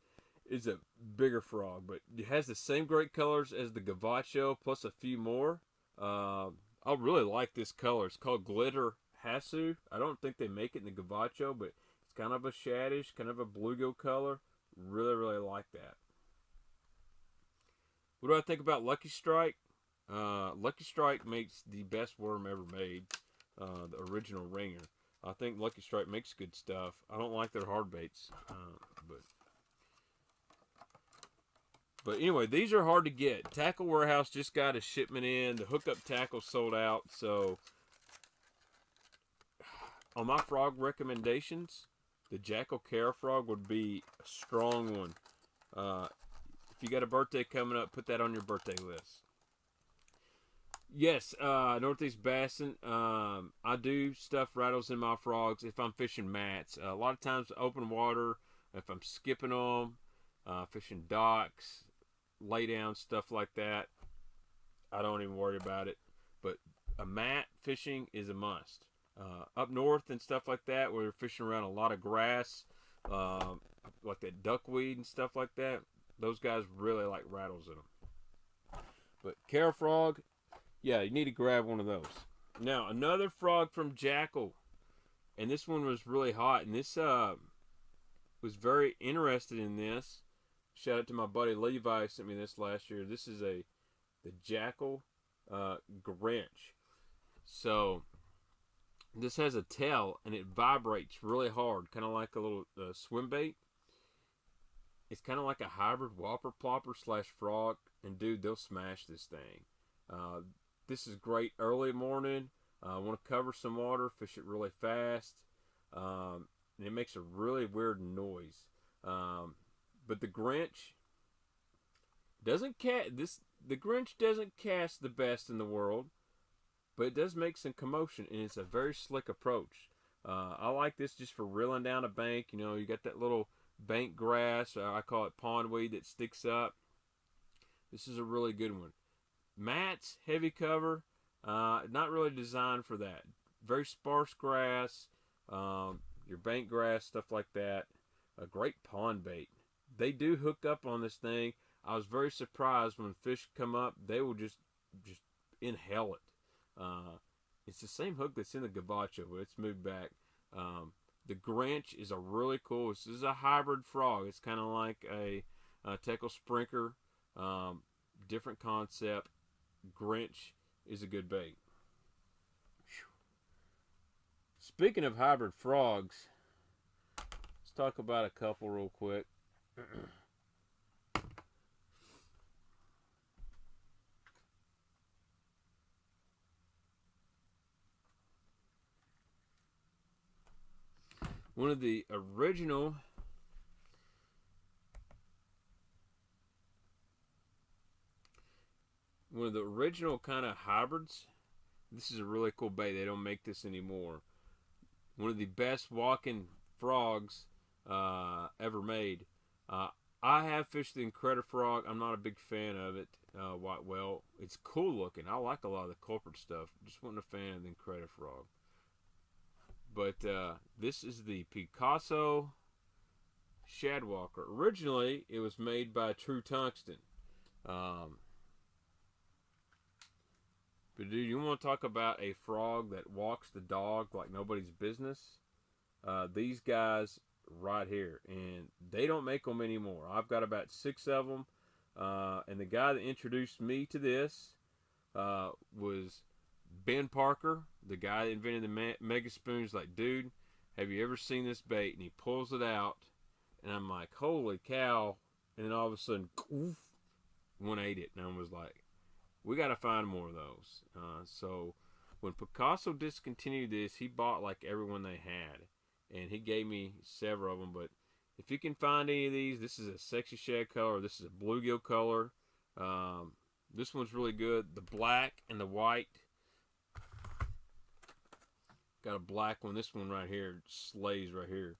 A: as a bigger frog, but it has the same great colors as the Gavacho, plus a few more. I really like this color. It's called Glitter Hasu. I don't think they make it in the Gavacho, but it's kind of a shaddish, kind of a bluegill color. Really like that. What do I think about Lucky Strike? Lucky Strike makes the best worm ever made. The original ringer. I think Lucky Strike makes good stuff. I don't like their hard baits, But anyway, these are hard to get. Tackle Warehouse just got a shipment in. The hookup tackle sold out. So, on my frog recommendations, the Jackal Cara frog would be a strong one. If you got a birthday coming up, put that on your birthday list. Yes, Northeast Bassin. I do stuff rattles in my frogs if I'm fishing mats. A lot of times open water, if I'm skipping them, fishing docks, lay down, stuff like that, I don't even worry about it. But a mat fishing is a must. Up north and stuff like that, where you're fishing around a lot of grass, like that duckweed and stuff like that, those guys really like rattles in them. But Cara frog, yeah, you need to grab one of those. Now, another frog from Jackal, and this one was really hot, and this was very interested in this. Shout out to my buddy Levi, sent me this last year. This is the Jackal Grinch. So this has a tail and it vibrates really hard, kind of like a little swim bait. It's kind of like a hybrid whopper plopper / frog, and dude, they'll smash this thing. This is great early morning. Want to cover some water, fish it really fast, and it makes a really weird noise. But the Grinch doesn't the Grinch doesn't cast the best in the world, but it does make some commotion, and it's a very slick approach. I like this just for reeling down a bank. You know, you got that little bank grass, I call it pondweed, that sticks up. This is a really good one. Mats, heavy cover, not really designed for that. Very sparse grass, your bank grass, stuff like that. a great pond bait. They do hook up on this thing. I was very surprised when fish come up, they will just inhale it. It's the same hook that's in the Gavacho, but it's moved back. The Grinch is a really cool. This is a hybrid frog. It's kind of like a Teckle Sprinker, different concept. Grinch is a good bait. Speaking of hybrid frogs, let's talk about a couple real quick. One of the original kind of hybrids. This is a really cool bait. They don't make this anymore. One of the best walking frogs ever made. I have fished the Incredifrog. I'm not a big fan of it. White whale. It's cool looking. I like a lot of the culprit stuff. Just wasn't a fan of the Incredifrog. But this is the Picasso Shadwalker. Originally, it was made by True Tungsten. But dude, you want to talk about a frog that walks the dog like nobody's business? These guys right here. And they don't make them anymore. I've got about 6 of them. And the guy that introduced me to this was Ben Parker, the guy that invented the Mega Spoons. Like, dude, have you ever seen this bait? And he pulls it out, and I'm like, holy cow. And then all of a sudden, one ate it. And I was like, we got to find more of those. So when Picasso discontinued this, he bought like everyone they had. And he gave me several of them. But if you can find any of these, this is a sexy shad color. This is a bluegill color. This one's really good. The black and the white. Got a black one. This one right here slays right here.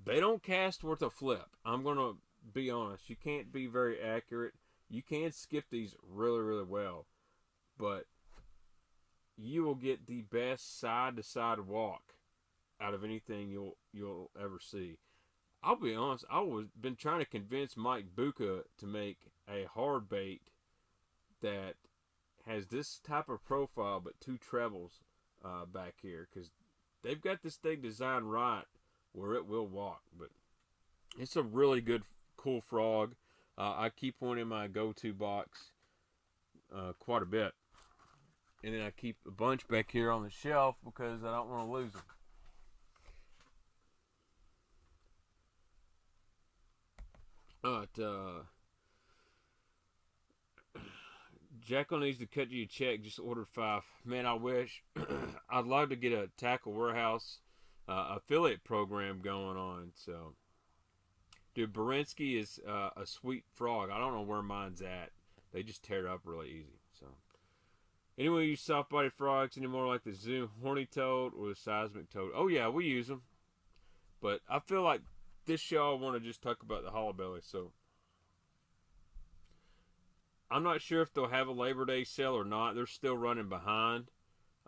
A: They don't cast worth a flip. I'm going to be honest. You can't be very accurate. You can skip these really, really well. But you will get the best side-to-side walk out of anything you'll ever see. I'll be honest. Been trying to convince Mike Buca to make a hard bait that has this type of profile but 2 trebles back here, because they've got this thing designed right where it will walk. But it's a really good, cool frog. I keep one in my go-to box quite a bit, and then I keep a bunch back here on the shelf because I don't want to lose them. Jackal needs to cut you a check. Just ordered 5. Man, I wish. I'd love to get a Tackle Warehouse affiliate program going on. So, dude, Berensky is a sweet frog. I don't know where mine's at. They just tear it up really easy. So, anyway, you soft-bodied frogs anymore like the Zoom horny toad or the seismic toad? Oh yeah, we use them. But I feel like this show I want to just talk about the hollowbelly. So, I'm not sure if they'll have a Labor Day sale or not. They're still running behind.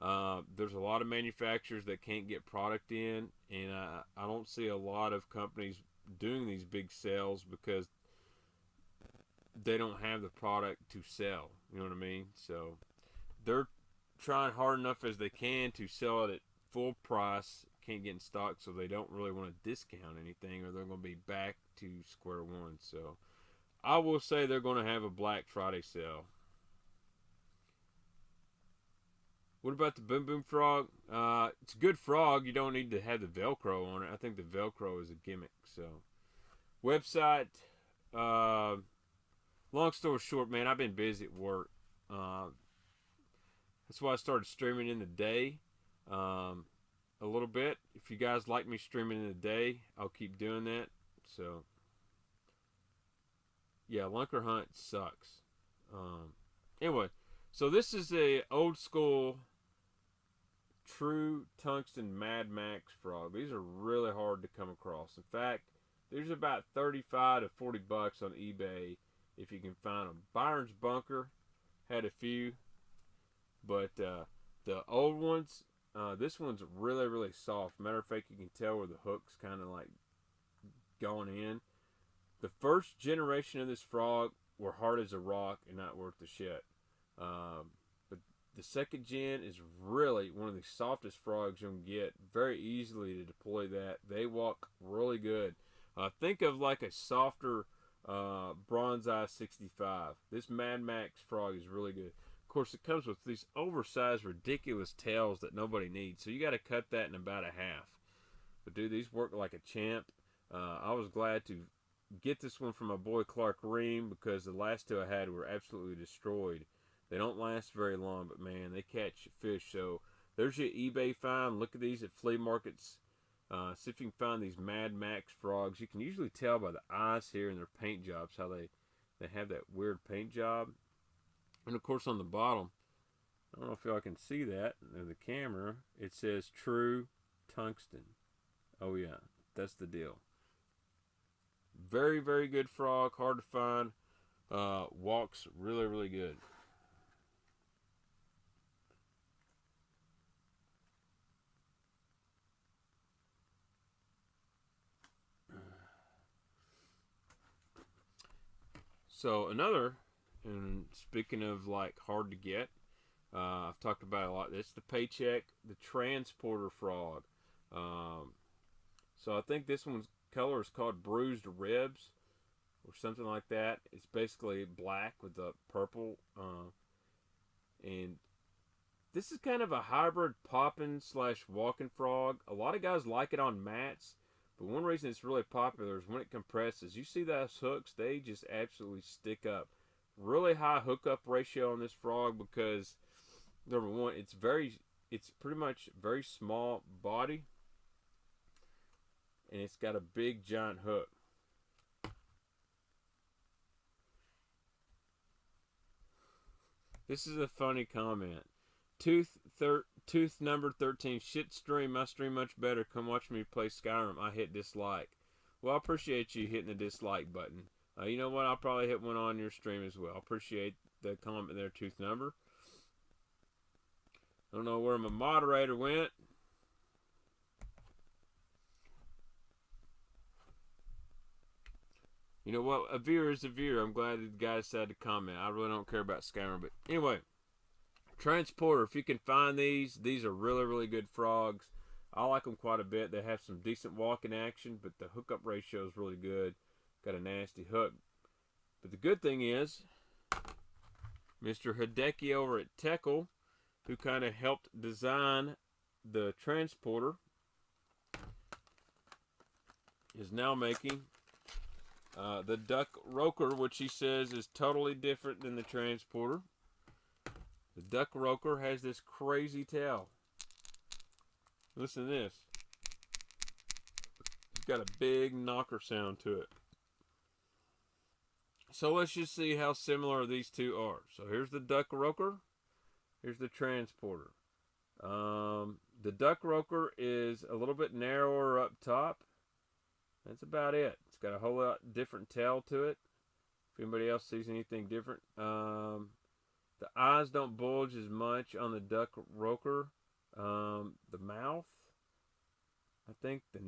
A: There's a lot of manufacturers that can't get product in, and I don't see a lot of companies doing these big sales because they don't have the product to sell. You know what I mean? So they're trying hard enough as they can to sell it at full price. Can't get in stock, so they don't really want to discount anything, or they're going to be back to square one. So I will say they're going to have a Black Friday sale. What about the Boom Boom Frog? It's a good frog. You don't need to have the Velcro on it. I think the Velcro is a gimmick. So, website. Long story short, man, I've been busy at work. That's why I started streaming in the day a little bit. If you guys like me streaming in the day, I'll keep doing that. So, yeah, lunker hunt sucks. Anyway, so this is a old school True Tungsten Mad Max frog. These are really hard to come across. In fact, there's about 35 to 40 bucks on eBay if you can find them. Byron's Bunker had a few, but the old ones, this one's really, really soft. Matter of fact, you can tell where the hook's kind of like gone in. The first generation of this frog were hard as a rock and not worth the shit. But the second gen is really one of the softest frogs you can get. Very easily to deploy that. They walk really good. Think of like a softer Bronze Eye 65. This Mad Max frog is really good. Of course, it comes with these oversized, ridiculous tails that nobody needs. So you got to cut that in about a half. But dude, these work like a champ. I was glad to get this one from my boy Clark Ream because the last two I had were absolutely destroyed. They don't last very long, but man, they catch fish. So there's your eBay find. Look at these at flea markets. See if you can find these Mad Max frogs. You can usually tell by the eyes here and their paint jobs how they have that weird paint job. And of course on the bottom, I don't know if y'all can see that in the camera, it says True Tungsten. Oh yeah, that's the deal. Very, very good frog, hard to find. Walks really, really good. So another, and speaking of like hard to get, I've talked about it a lot. It's the Paycheck, the Transporter frog. So I think this one's color is called Bruised Ribs or something like that. It's basically black with the purple. And this is kind of a hybrid poppin' / walking frog. A lot of guys like it on mats. But one reason it's really popular is when it compresses. You see those hooks, they just absolutely stick up. Really high hookup ratio on this frog because, number one, it's pretty much very small body. And it's got a big giant hook. This is a funny comment. Tooth number 13. Shit stream. My stream much better. Come watch me play Skyrim. I hit dislike. Well, I appreciate you hitting the dislike button. You know what? I'll probably hit one on your stream as well. Appreciate the comment there, Tooth number. I don't know where my moderator went. You know what? A viewer is a viewer. I'm glad the guy decided to comment. I really don't care about Skyrim. But anyway, Transporter, if you can find these are really, really good frogs. I like them quite a bit. They have some decent walking action, but the hookup ratio is really good. Got a nasty hook. But the good thing is, Mr. Hideki over at Jackal, who kind of helped design the Transporter, is now making the Duck Roker, which he says is totally different than the Transporter. The Duck Roker has this crazy tail. Listen to this. It's got a big knocker sound to it. So let's just see how similar these two are. So here's the Duck Roker. Here's the Transporter. The Duck Roker is a little bit narrower up top. That's about it. It's got a whole lot different tail to it. If anybody else sees anything different. The eyes don't bulge as much on the Duck Roker. The mouth, I think the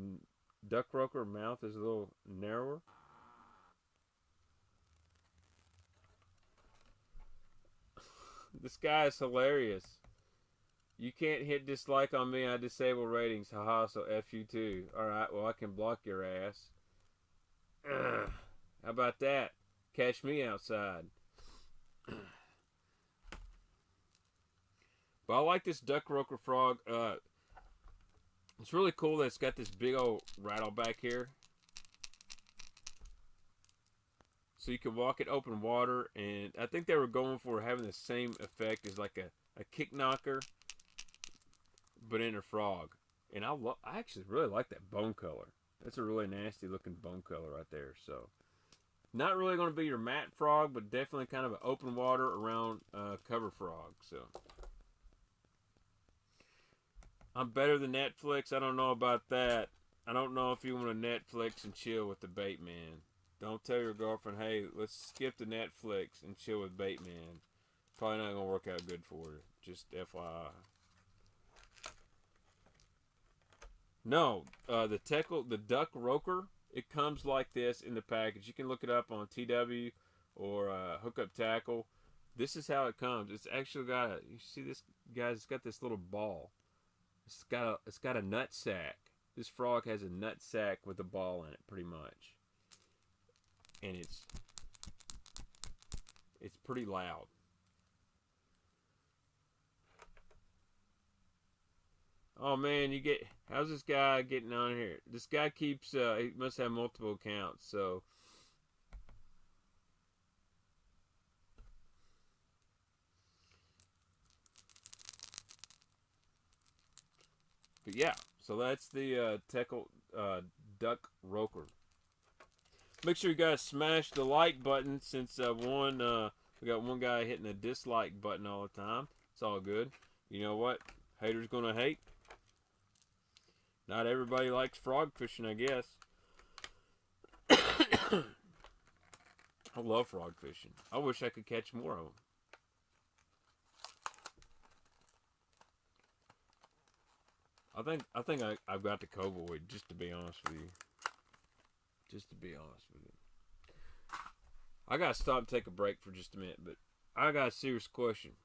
A: Duck Roker mouth is a little narrower. This guy is hilarious. You can't hit dislike on me. I disable ratings. Haha, so F you too. Alright, well I can block your ass. How about that? Catch me outside. But I like this Duck Roker frog. It's really cool that it's got this big old rattle back here. So you can walk it open water. And I think they were going for having the same effect as like a kick knocker, but in a frog. And I actually really like that bone color. That's a really nasty looking bone color right there. So not really going to be your mat frog, but definitely kind of an open water around cover frog. So I'm better than Netflix. I don't know about that. I don't know if you want to Netflix and chill with the bait man. Don't tell your girlfriend, hey, let's skip the Netflix and chill with bait man. Probably not going to work out good for her. Just FYI. No, the Duck Roker it comes like this in the package. You can look it up on TW or Hookup Tackle. This is how it comes. It's actually got a, you see this, guys, it's got this little ball. It's got a nut sack. This frog has a nut sack with a ball in it, pretty much. And it's pretty loud. Oh man, how's this guy getting on here? This guy keeps he must have multiple accounts, so but yeah, so that's the duck roker. Make sure you guys smash the like button, since we got one guy hitting the dislike button all the time. It's all good. You know what? Haters gonna hate. Not everybody likes frog fishing, I guess. I love frog fishing. I wish I could catch more of them. I think I've got the covoid, just to be honest with you. Just to be honest with you. I gotta stop and take a break for just a minute, but I got a serious question.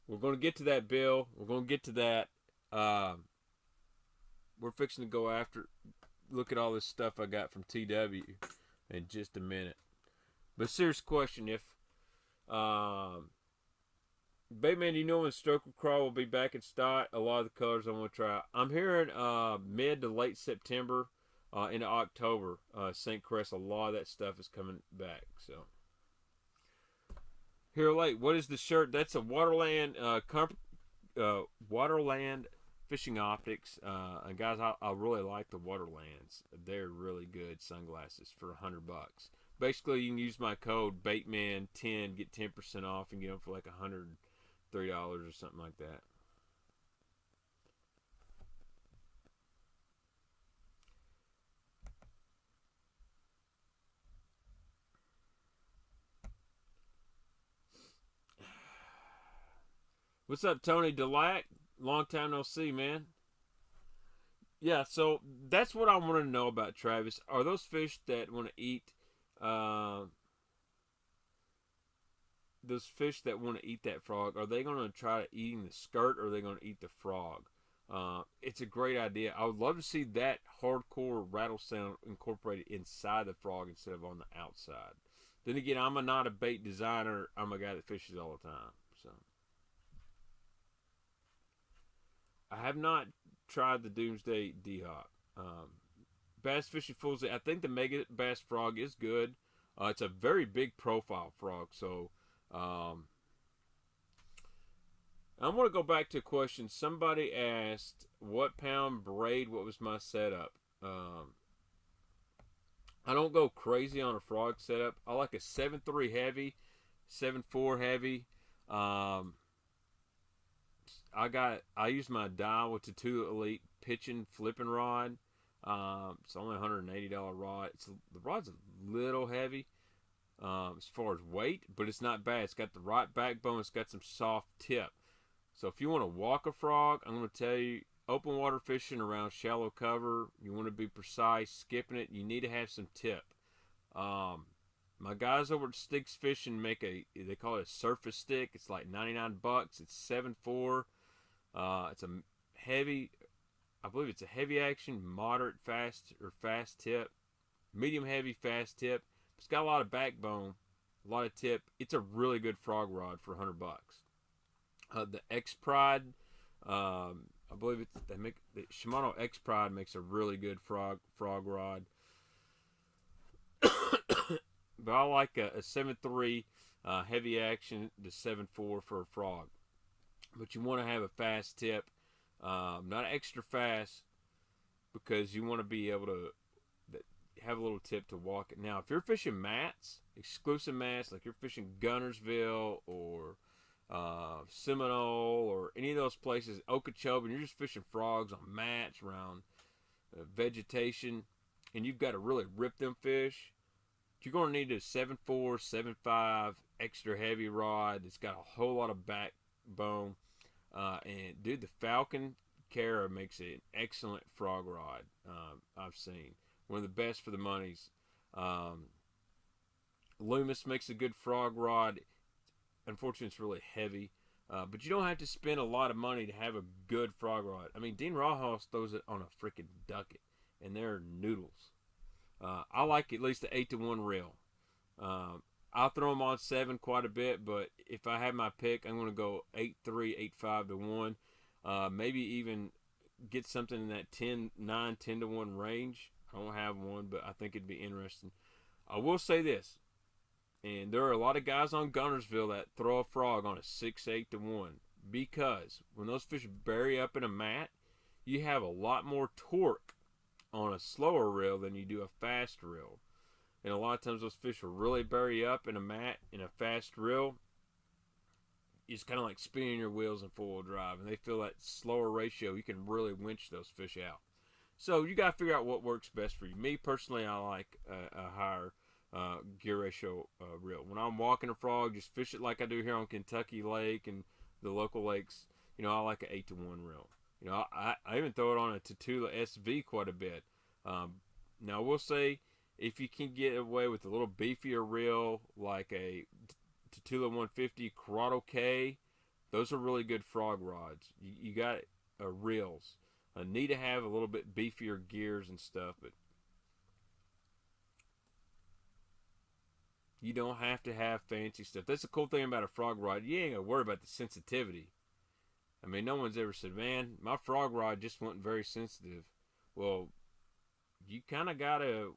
A: We're gonna get to that, Bill. We're gonna get to that. We're fixing to go look at all this stuff I got from TW in just a minute. But serious question, if Baitman, do you know when Stroker Crawl will be back in stock? A lot of the colors I want to try. I'm hearing mid to late September, into October. St. Crest, a lot of that stuff is coming back. So here, late. What is the shirt? That's a Waterland Waterland Fishing Optics. And guys, I really like the Waterlands. They're really good sunglasses for $100. Basically, you can use my code Baitman10, get 10% off, and get them for like $103 or something like that. What's up, Tony Delac? Long time no see, man. Yeah, so that's what I want to know about, Travis. Are those fish that want to eat, those fish that want to eat that frog, are they going to try to eating the skirt, or are they going to eat the frog? It's a great idea. I would love to see that hardcore rattle sound incorporated inside the frog instead of on the outside. Then again, I'm not a bait designer. I'm a guy that fishes all the time. So I have not tried the Doomsday D-Hawk. Bass Fishing Fools, I think the Megabass frog is good. It's a very big profile frog, so I'm going to go back to a question. Somebody asked, what pound braid, what was my setup? I don't go crazy on a frog setup. I like a 7.3 heavy, 7.4 heavy. I use my dial with the 2 Elite pitching flipping rod. It's only a $180 rod. The rod's a little heavy as far as weight, but it's not bad. It's got the right backbone. It's got some soft tip. So if you want to walk a frog, I'm going to tell you, open water fishing around shallow cover, you want to be precise, skipping it, you need to have some tip. My guys over at Sticks Fishing they call it a surface stick. It's like $99. It's 7.4. It's a heavy, I believe it's a heavy action, moderate fast tip, medium heavy fast tip. It's got a lot of backbone, a lot of tip. It's a really good frog rod for $100. The X Pride, I believe the Shimano X Pride makes a really good frog rod. But I like a 7.3 heavy action to 7.4 for a frog. But you want to have a fast tip, not extra fast, because you want to be able to have a little tip to walk it. Now, if you're fishing mats, exclusive mats, like you're fishing Gunnersville or Seminole or any of those places, Okeechobee, and you're just fishing frogs on mats around vegetation, and you've got to really rip them fish, you're going to need a 7.4, 7.5 extra heavy rod. It's got a whole lot of backbone. And dude, the Falcon Cara makes an excellent frog rod. I've seen one of the best for the monies. Loomis makes a good frog rod. Unfortunately, it's really heavy. But you don't have to spend a lot of money to have a good frog rod. I mean, Dean Rawhouse throws it on a freaking ducket, and they're noodles. I like at least the 8-to-1 reel. I'll throw them on 7 quite a bit, but if I have my pick, I'm going to go 8-3, 8-5 to 1. Maybe even get something in that 10-9, 10 to 1 range. I don't have one, but I think it'd be interesting. I will say this, and there are a lot of guys on Gunnersville that throw a frog on a 6-8 to 1, because when those fish bury up in a mat, you have a lot more torque on a slower reel than you do a fast reel. And a lot of times those fish will really bury up in a mat in a fast reel. It's kind of like spinning your wheels in 4-wheel drive, and they feel that slower ratio. You can really winch those fish out. So you got to figure out what works best for you. Me personally, I like a higher gear ratio reel. When I'm walking a frog, just fish it like I do here on Kentucky Lake and the local lakes. You know, I like an 8-to-1 reel. You know, I even throw it on a Tatula SV quite a bit. Now, I will say, if you can get away with a little beefier reel, like a Tatula 150 Corrado K, those are really good frog rods. You got reels. Need to have a little bit beefier gears and stuff, but you don't have to have fancy stuff. That's the cool thing about a frog rod. You ain't got to worry about the sensitivity. I mean, no one's ever said, man, my frog rod just wasn't very sensitive. Well, you kind of got to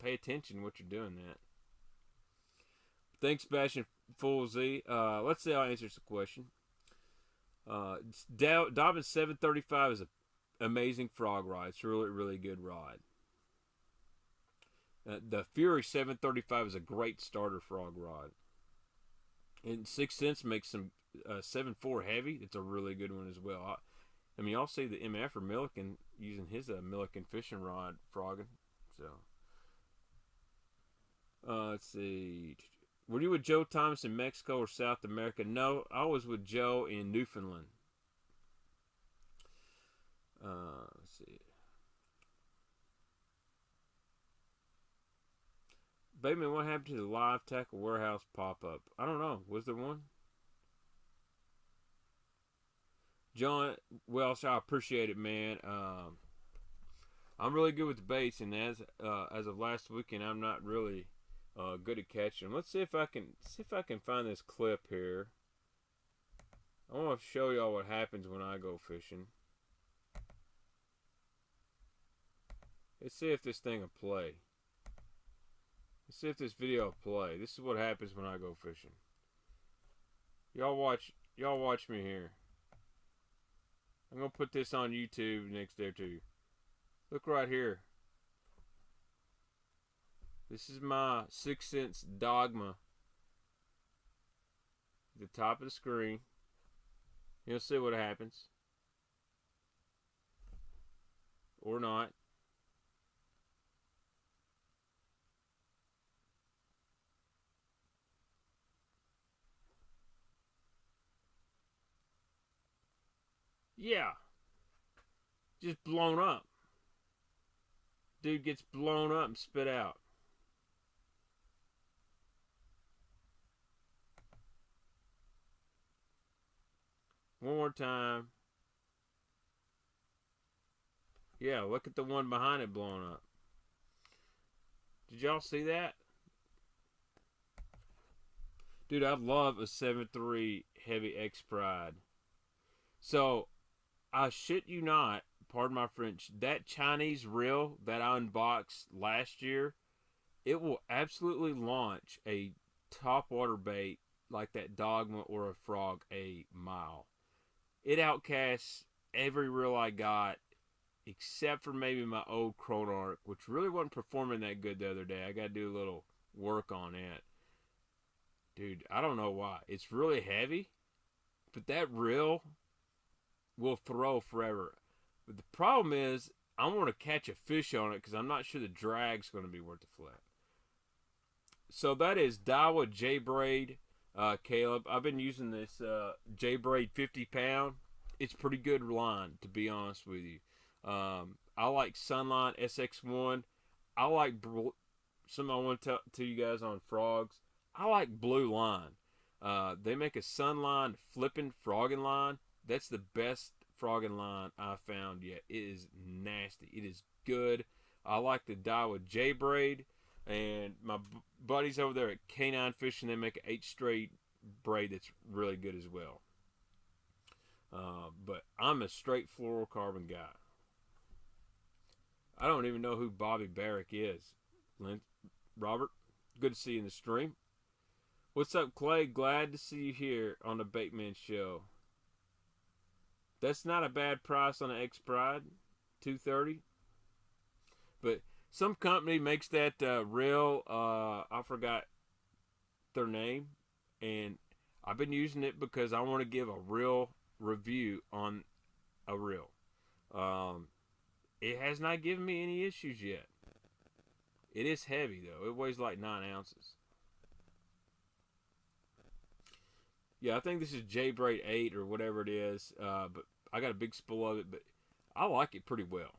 A: pay attention to what you're doing that. Thanks, Sebastian Full Z. Let's see how I answer the question. Dobbin 735 is an amazing frog rod. It's a really, really good rod. The Fury 735 is a great starter frog rod. And 6 Cents makes some 7.4 heavy. It's a really good one as well. I mean, y'all see the MF or Milliken using his Milliken fishing rod frogging. So, let's see. Were you with Joe Thomas in Mexico or South America? No, I was with Joe in Newfoundland. Let's see. Bateman, what happened to the live tackle warehouse pop-up? I don't know. Was there one? John Welsh, I appreciate it, man. I'm really good with the baits, and as of last weekend, I'm not really good at catching them. Let's see if I can find this clip here. I want to show y'all what happens when I go fishing. Let's see if this thing will play. Let's see if this video will play. This is what happens when I go fishing. Y'all watch me here. I'm gonna put this on YouTube next day too. Look right here. This is my 6 Cents Dogma. At the top of the screen. You'll see what happens. Or not. Yeah. Just blown up. Dude gets blown up and spit out. One more time. Yeah, look at the one behind it blowing up. Did y'all see that? Dude, I love a 7.3 Heavy X Pride. So, I shit you not, pardon my French, that Chinese reel that I unboxed last year, it will absolutely launch a topwater bait like that Dogma or a frog a mile. It outcasts every reel I got, except for maybe my old Chronarch, which really wasn't performing that good the other day. I got to do a little work on it. Dude, I don't know why. It's really heavy, but that reel will throw forever. But the problem is, I want to catch a fish on it because I'm not sure the drag's going to be worth the flip. So that is Daiwa J-Braid, Caleb. I've been using this J-Braid 50 pound. it's pretty good line, to be honest with you. I like Sunline SX1. I like something I want to tell you guys on frogs. I like blue line. They make a Sunline flipping frogging line. That's the best frogging line I've found yet. It is nasty. It is good. I like to dye with J braid, and my buddies over there at Canine Fishing, they make an 8 straight braid that's really good as well. But I'm a straight fluorocarbon guy. I don't even know who Bobby Barrick is. Robert, good to see you in the stream. What's up, Clay? Glad to see you here on the Baitman Show. That's not a bad price on an X-Pride, $230. But some company makes that reel. I forgot their name, and I've been using it because I want to give a real review on a reel. It has not given me any issues yet. It is heavy though. It weighs like 9 ounces. Yeah, I think this is J Braid 8 or whatever it is. But I got a big spool of it, but I like it pretty well.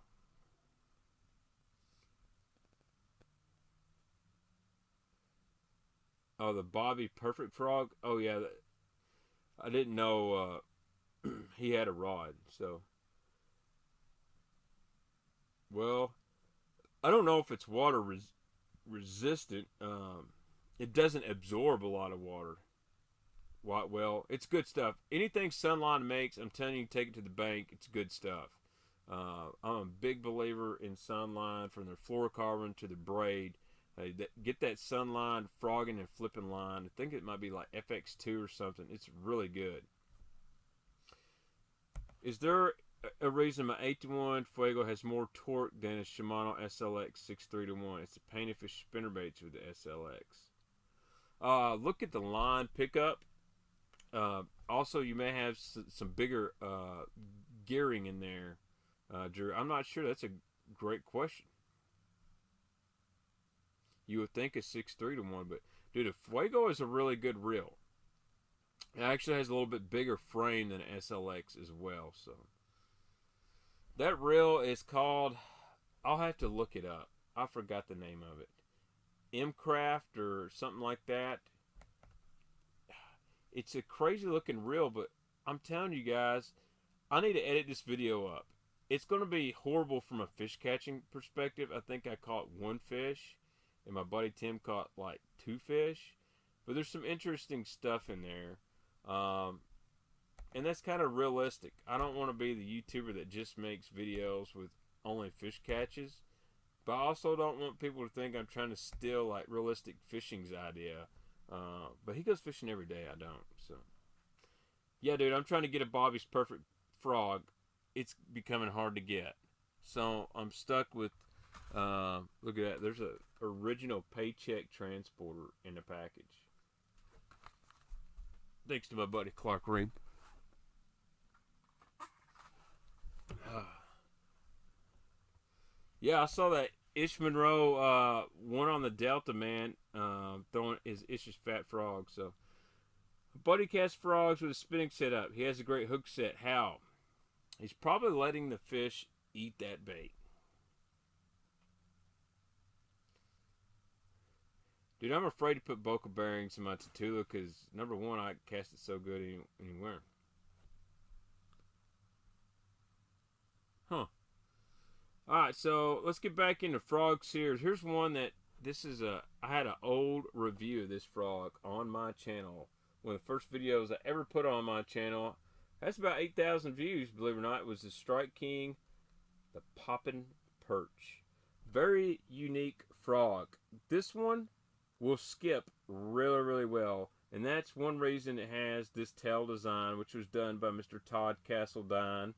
A: Oh, the Bobby Perfect Frog. Oh yeah, I didn't know he had a rod. So, well, I don't know if it's water resistant. It doesn't absorb a lot of water. Well, it's good stuff. Anything Sunline makes, I'm telling you, take it to the bank. It's good stuff. I'm a big believer in Sunline, from their fluorocarbon to the braid. Get that Sunline frogging and flipping line. I think it might be like FX2 or something. It's really good. Is there a reason my 8-to-1 Fuego has more torque than a Shimano SLX 6.3-to-1? It's a pain to fish spinnerbaits with the SLX. Look at the line pickup. Also, you may have some bigger gearing in there, Drew. I'm not sure. That's a great question. You would think a 6.3-to-1, but dude, a Fuego is a really good reel. It actually has a little bit bigger frame than an SLX as well. So that reel is called, I'll have to look it up. I forgot the name of it. M-Craft or something like that. It's a crazy looking reel, but I'm telling you guys, I need to edit this video up. It's going to be horrible from a fish catching perspective. I think I caught 1 fish, and my buddy Tim caught like 2 fish. But there's some interesting stuff in there. And that's kind of realistic. I don't want to be the YouTuber that just makes videos with only fish catches. But I also don't want people to think I'm trying to steal like realistic fishing's idea. But he goes fishing every day. I don't. So yeah, dude, I'm trying to get a Bobby's Perfect Frog. It's becoming hard to get. So I'm stuck with, look at that. There's a original Paycheck transporter in the package. Thanks to my buddy Clark Ream. Yeah, I saw that Ish Monroe one on the Delta, man, throwing his Ish's fat frog. So, buddy casts frogs with a spinning setup. He has a great hook set. How? He's probably letting the fish eat that bait. Dude, I'm afraid to put Boca bearings in my Tatula because, number one, I cast it so good anywhere. Huh. Alright, so let's get back into frog sears. Here's one that, I had an old review of this frog on my channel. One of the first videos I ever put on my channel. That's about 8,000 views, believe it or not. It was the Strike King, the Poppin' Perch. Very unique frog. This one will skip really, really well. And that's one reason it has this tail design, which was done by Mr. Todd Castledine.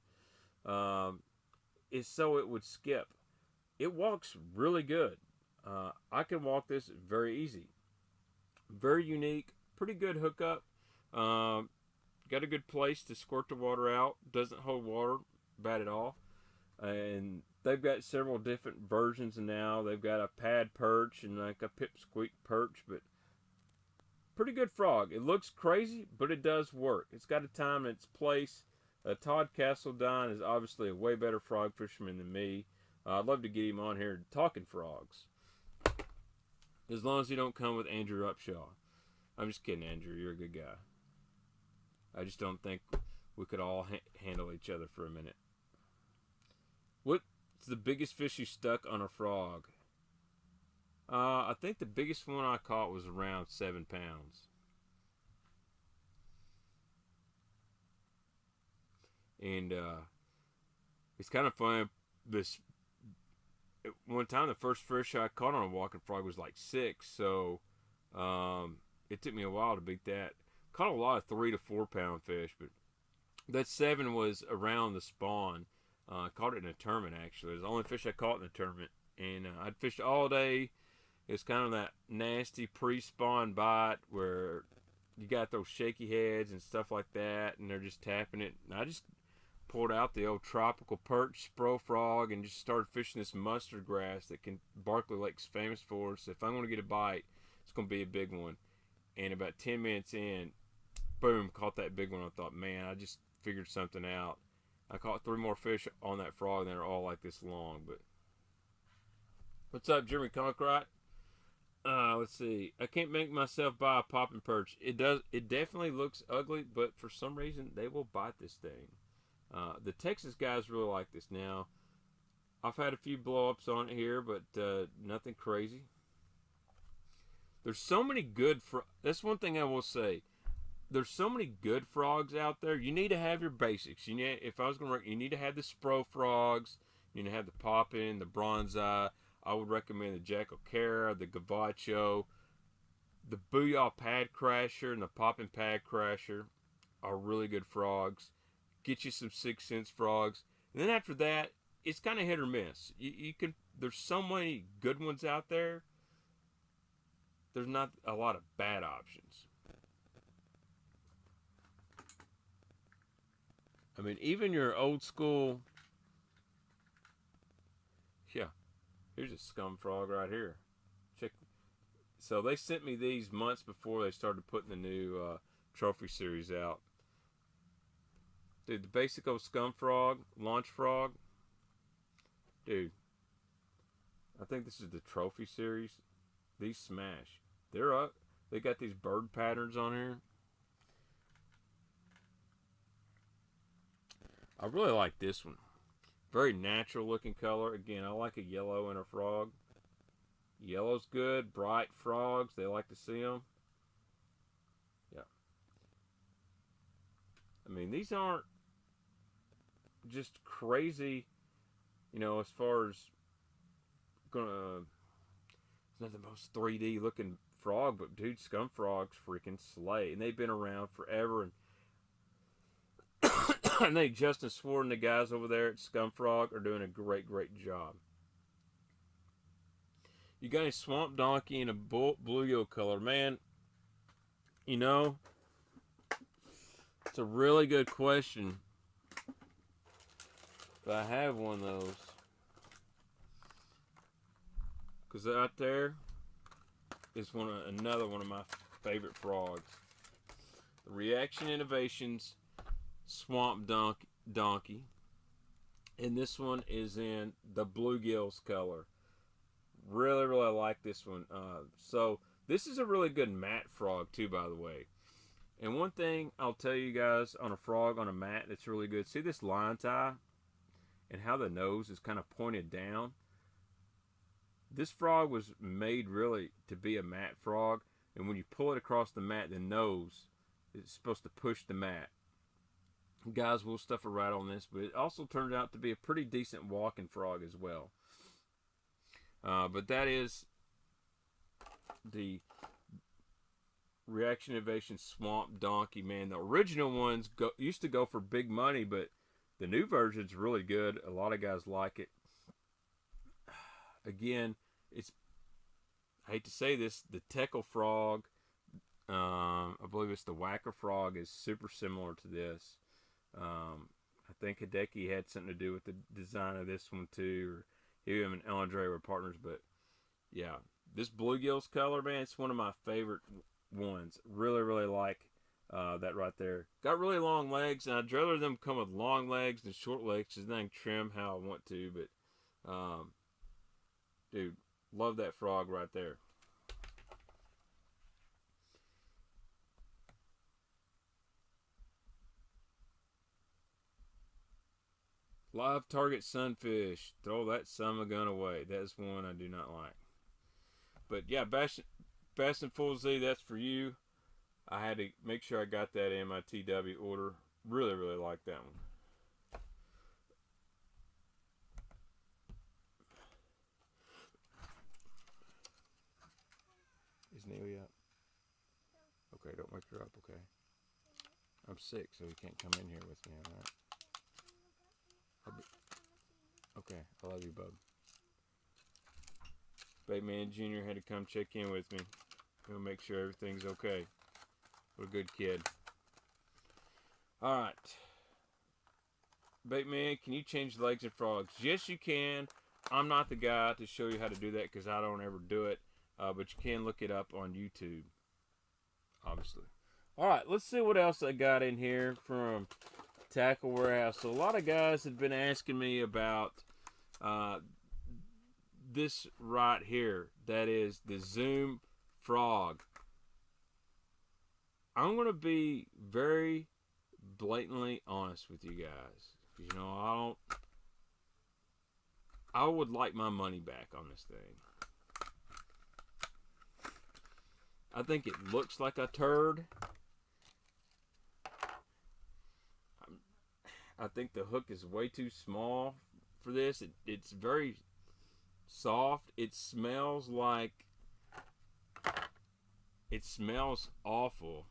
A: Is so it would skip. It walks really good. I can walk this very easy. Very unique. Pretty good hookup. Got a good place to squirt the water out. Doesn't hold water bad at all. And they've got several different versions now. They've got a pad perch and like a pipsqueak perch, but pretty good frog. It looks crazy, but it does work. It's got a time and its place. Todd Castledine is obviously a way better frog fisherman than me. I'd love to get him on here talking frogs. As long as he don't come with Andrew Upshaw. I'm just kidding, Andrew. You're a good guy. I just don't think we could all handle each other for a minute. What's the biggest fish you stuck on a frog? I think the biggest one I caught was around 7 pounds. And it's kind of funny. One time, the first fish I caught on a walking frog was like 6, so it took me a while to beat that. Caught a lot of 3 to 4 pound fish, but that 7 was around the spawn. Caught it in a tournament, actually. It was the only fish I caught in the tournament. And I'd fished all day. It's kind of that nasty pre-spawn bite where you got those shaky heads and stuff like that, and they're just tapping it. And I just pulled out the old tropical perch Spro frog and just started fishing this mustard grass that Barkley Lake's famous for. So if I'm going to get a bite, it's going to be a big one. And about 10 minutes in, boom, caught that big one. I thought, man, I just figured something out. I caught 3 more fish on that frog, and they're all like this long. But what's up, Jeremy Conkright? Let's see. I can't make myself buy a popping perch. It definitely looks ugly, but for some reason they will bite this thing. The Texas guys really like this. Now, I've had a few blow-ups on it here, but nothing crazy. There's so many good that's one thing I will say. There's so many good frogs out there. You need to have your basics. You need to have the Spro frogs. You need to have the poppin', the bronzeye. I would recommend the Jackal, the Gavacho, the Booyah Pad Crasher, and the Poppin' Pad Crasher are really good frogs. Get you some 6 cents frogs, and then after that, it's kind of hit or miss. There's so many good ones out there. There's not a lot of bad options. I mean, even your old school. Yeah. Here's a scum frog right here. Check. So they sent me these months before they started putting the new trophy series out. Dude, the basic old scum frog, launch frog. Dude, I think this is the trophy series. These smash. They're up. They got these bird patterns on here. I really like this one. Very natural looking color. Again, I like a yellow in a frog. Yellow's good. Bright frogs. They like to see them. Yeah. I mean, these aren't just crazy, as far as it's not the most 3D looking frog, but dude, scum frogs freaking slay. And they've been around forever. And I think Justin Sword and the guys over there at Scum Frog are doing a great job. You got a swamp donkey in a bluegill color. Man, it's a really good question. If I have one of those. Because out there is another one of my favorite frogs. The Reaction Innovations Swamp Donkey. And this one is in the bluegill's color. Really like this one. So this is a really good mat frog too, by the way. And one thing I'll tell you guys on a frog on a mat that's really good. See this line tie? And how the nose is kind of pointed down? This frog was made really to be a mat frog. And when you pull it across the mat, the nose is supposed to push the mat. Guys, we'll stuff a right on this, but it also turned out to be a pretty decent walking frog as well. But that is the Reaction Innovation Swamp Donkey, man. The original ones used to go for big money, but the new version's really good. A lot of guys like it. Again, I hate to say this, the Teckle frog, I believe it's the Whacker frog, is super similar to this. I think Hideki had something to do with the design of this one too, or him and Andre were partners. But yeah, this bluegill's color, man, it's one of my favorite ones. Really like That right there. Got really long legs, and I'd rather them come with long legs than short legs, because then I can trim how I want to. But, dude, love that frog right there. Live target sunfish. Throw that son of a gun away. That's one I do not like. But yeah, Bass and Full Z, that's for you. I had to make sure I got that in my TW order. Really, really like that one. Is Neely up? Okay, don't wake her up, okay? I'm sick, so you can't come in here with me, alright? Okay, I love you, bub. Bateman Jr. had to come check in with me. He'll make sure everything's okay. What a good kid. Alright. Bateman, can you change the legs of frogs? Yes, you can. I'm not the guy to show you how to do that because I don't ever do it. But you can look it up on YouTube. Obviously. Alright, let's see what else I got in here from Tackle Warehouse. So a lot of guys have been asking me about this right here. That is the Zoom frog. I'm going to be very blatantly honest with you guys. You know, I would like my money back on this thing. I think it looks like a turd. I think the hook is way too small for this. It's very soft. It smells awful.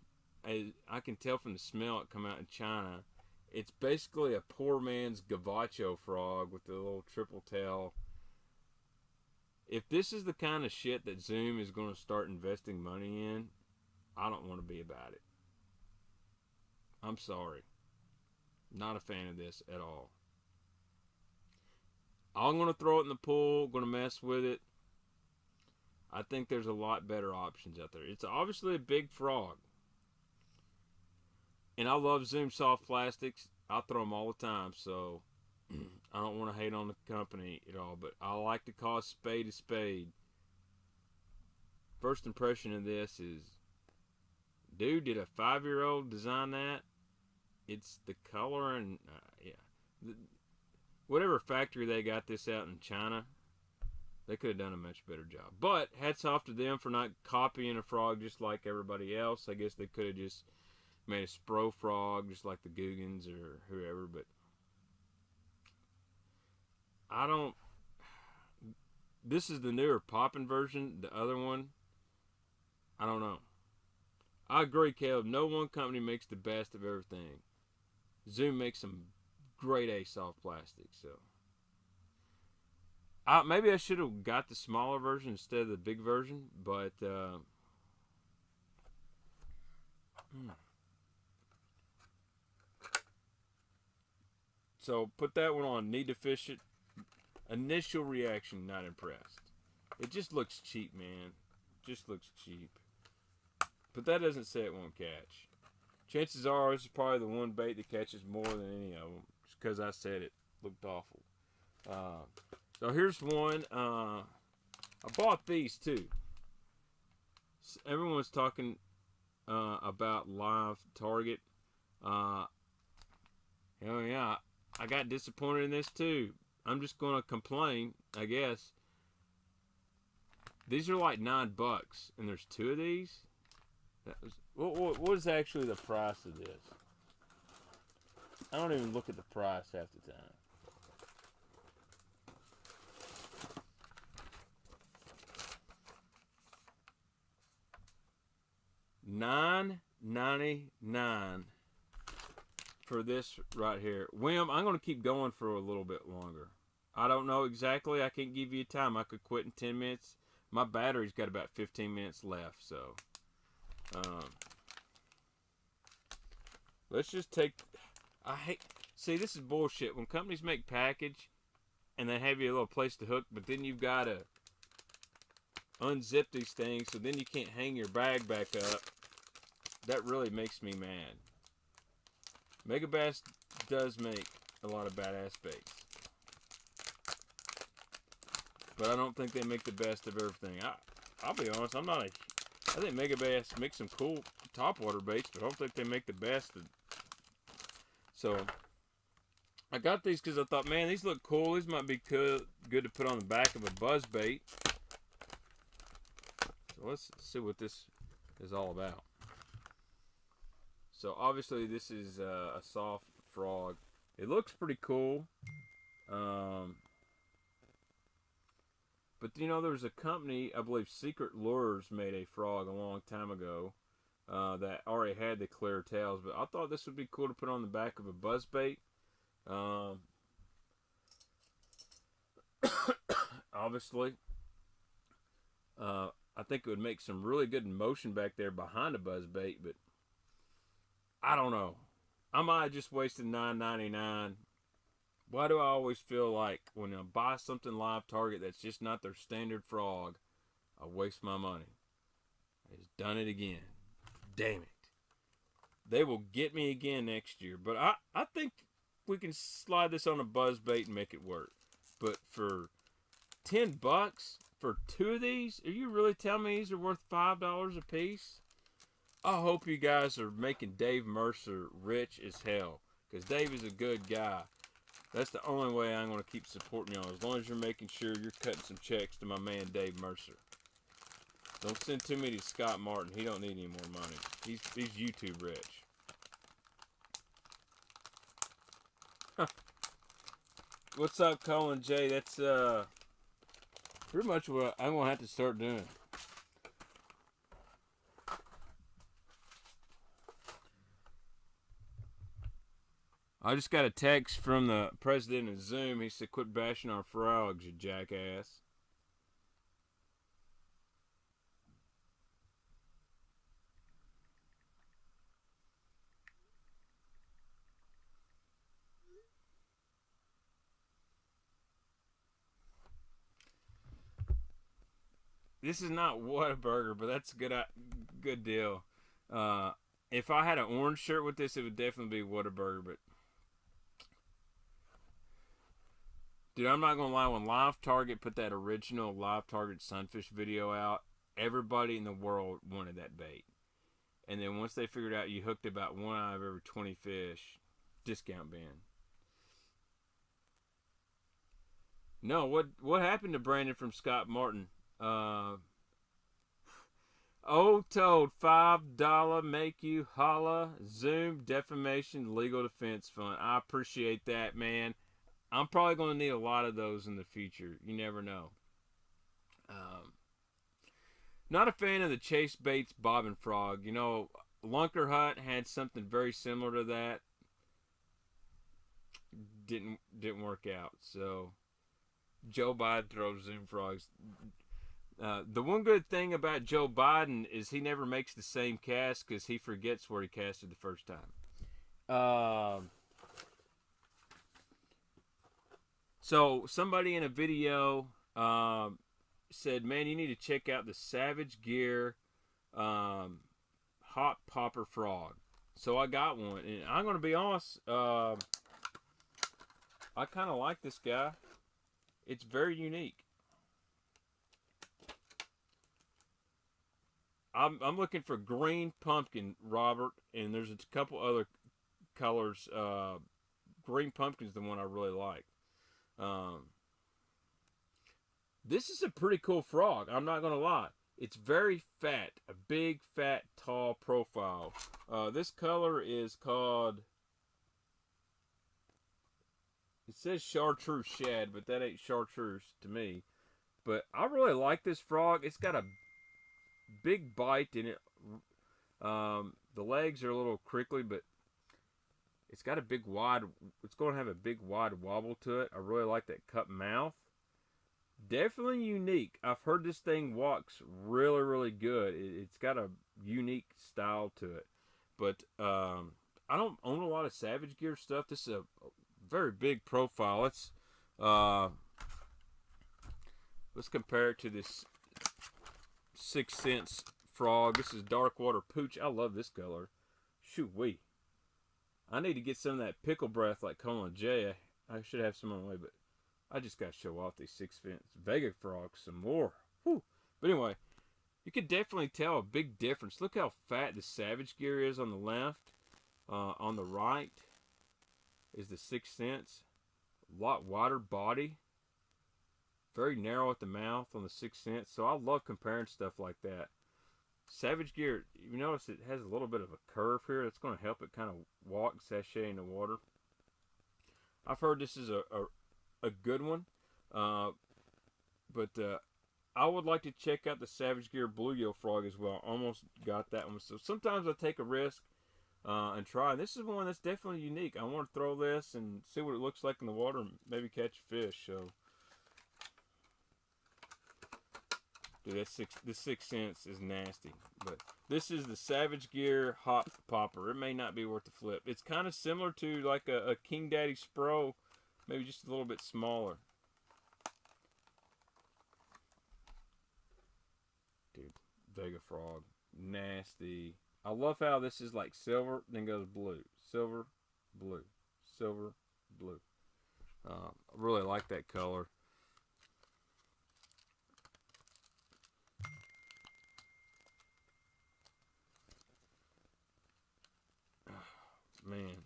A: I can tell from the smell it come out in China. It's basically a poor man's gavacho frog with the little triple tail. If this is the kind of shit that Zoom is going to start investing money in, I don't want to be about it. I'm sorry. Not a fan of this at all. I'm going to throw it in the pool, going to mess with it. I think there's a lot better options out there. It's obviously a big frog. And I love Zoom soft plastics. I throw them all the time, so I don't want to hate on the company at all, but I like to call a spade a spade. First impression of this is, dude, did a 5-year-old design that? It's the color and, yeah. Whatever factory they got this out in China, they could have done a much better job. But hats off to them for not copying a frog just like everybody else. I guess they could have just made a Spro frog just like the Googans or whoever, but this is the newer poppin' version. The other one, I don't know. I agree, Caleb. No one company makes the best of everything. Zoom makes some grade A soft plastic, so maybe I should have got the smaller version instead of the big version, but so put that one on. Need to fish it. Initial reaction, not impressed. It just looks cheap, man. Just looks cheap. But that doesn't say it won't catch. Chances are this is probably the one bait that catches more than any of them. Just because I said it looked awful. So here's one. I bought these too. Everyone's talking about live target. Oh yeah, I got disappointed in this too. I'm just going to complain, I guess. These are like $9, and there's 2 of these. What is actually the price of this? I don't even look at the price half the time. $9.99 for this right here. Wim, I'm going to keep going for a little bit longer. I don't know exactly. I can't give you a time. I could quit in 10 minutes. My battery's got about 15 minutes left, so let's just take. See, this is bullshit. When companies make package and they have you a little place to hook, but then you've got to unzip these things, so then you can't hang your bag back up. that really makes me mad. Megabass does make a lot of badass baits, but I don't think they make the best of everything. I'll be honest, I think Megabass makes some cool topwater baits, but I don't think they make the best. So I got these because I thought, man, these look cool. These might be good to put on the back of a buzz bait. So let's see what this is all about. So obviously this is a soft frog. It looks pretty cool. But you know, there was a company, I believe Secret Lures made a frog a long time ago that already had the clear tails. But I thought this would be cool to put on the back of a buzz bait. Obviously, I think it would make some really good motion back there behind a buzz bait, but I don't know. I might have just wasted $9.99. Why do I always feel like when I buy something live target that's just not their standard frog, I waste my money? I just done it again. Damn it. They will get me again next year. But I think we can slide this on a buzz bait and make it work. But for $10 for 2 of these, are you really telling me these are worth $5 a piece? I hope you guys are making Dave Mercer rich as hell, because Dave is a good guy. That's the only way I'm going to keep supporting y'all, as long as you're making sure you're cutting some checks to my man Dave Mercer. Don't send too many to Scott Martin. He don't need any more money. He's YouTube rich. Huh. What's up, Colin J? That's pretty much what I'm going to have to start doing. I just got a text from the president of Zoom. He said, quit bashing our frogs, you jackass. This is not Whataburger, but that's a good deal. If I had an orange shirt with this, it would definitely be Whataburger, but dude, I'm not going to lie, when Live Target put that original Live Target Sunfish video out, everybody in the world wanted that bait. And then once they figured out you hooked about 1 out of every 20 fish, discount ban. No, what happened to Brandon from Scott Martin? Toad, $5 make you holla. Zoom defamation legal defense fund. I appreciate that, man. I'm probably going to need a lot of those in the future. You never know. Not a fan of the Chase Baits bobbin frog. You know, Lunker Hut had something very similar to that. Didn't work out. So Joe Biden throws Zoom frogs. The one good thing about Joe Biden is he never makes the same cast because he forgets where he casted the first time. So somebody in a video said, man, you need to check out the Savage Gear Hot Popper Frog. So I got one, and I'm going to be honest, I kind of like this guy. It's very unique. I'm looking for green pumpkin, Robert, and there's a couple other colors. Green pumpkin's the one I really like. This is a pretty cool frog, I'm not gonna lie. It's very fat, a big, fat, tall profile. This color is called, it says chartreuse shad, but that ain't chartreuse to me. But I really like this frog. It's got a big bite in it. The legs are a little crinkly, but it's got a big wide, it's going to have a big wide wobble to it. I really like that cup mouth. Definitely unique. I've heard this thing walks really, really good. It's got a unique style to it. But I don't own a lot of Savage Gear stuff. This is a very big profile. Let's compare it to this 6 cents frog. This is dark water pooch. I love this color. Shoot wee. I need to get some of that pickle breath like Colin J. I should have some on the way, but I just got to show off these 6 fins. Vega frogs some more. Whew. But anyway, you can definitely tell a big difference. Look how fat the Savage Gear is on the left. On the right is the 6 cents. A lot wider body. Very narrow at the mouth on the 6 cents. So I love comparing stuff like that. Savage Gear, you notice it has a little bit of a curve here. That's going to help it kind of walk and sashay in the water. I've heard this is a good one. But I would like to check out the Savage Gear Bluegill Frog as well. Almost got that one. So sometimes I take a risk and try. This is one that's definitely unique. I want to throw this and see what it looks like in the water and maybe catch a fish. So, dude, this 6 cents is nasty. But this is the Savage Gear Hop Popper. It may not be worth the flip. It's kind of similar to like a King Daddy Spro, maybe just a little bit smaller. Dude, Vega frog, nasty. I love how this is like silver, then goes blue, silver, blue, silver, blue. I really like that color. Man,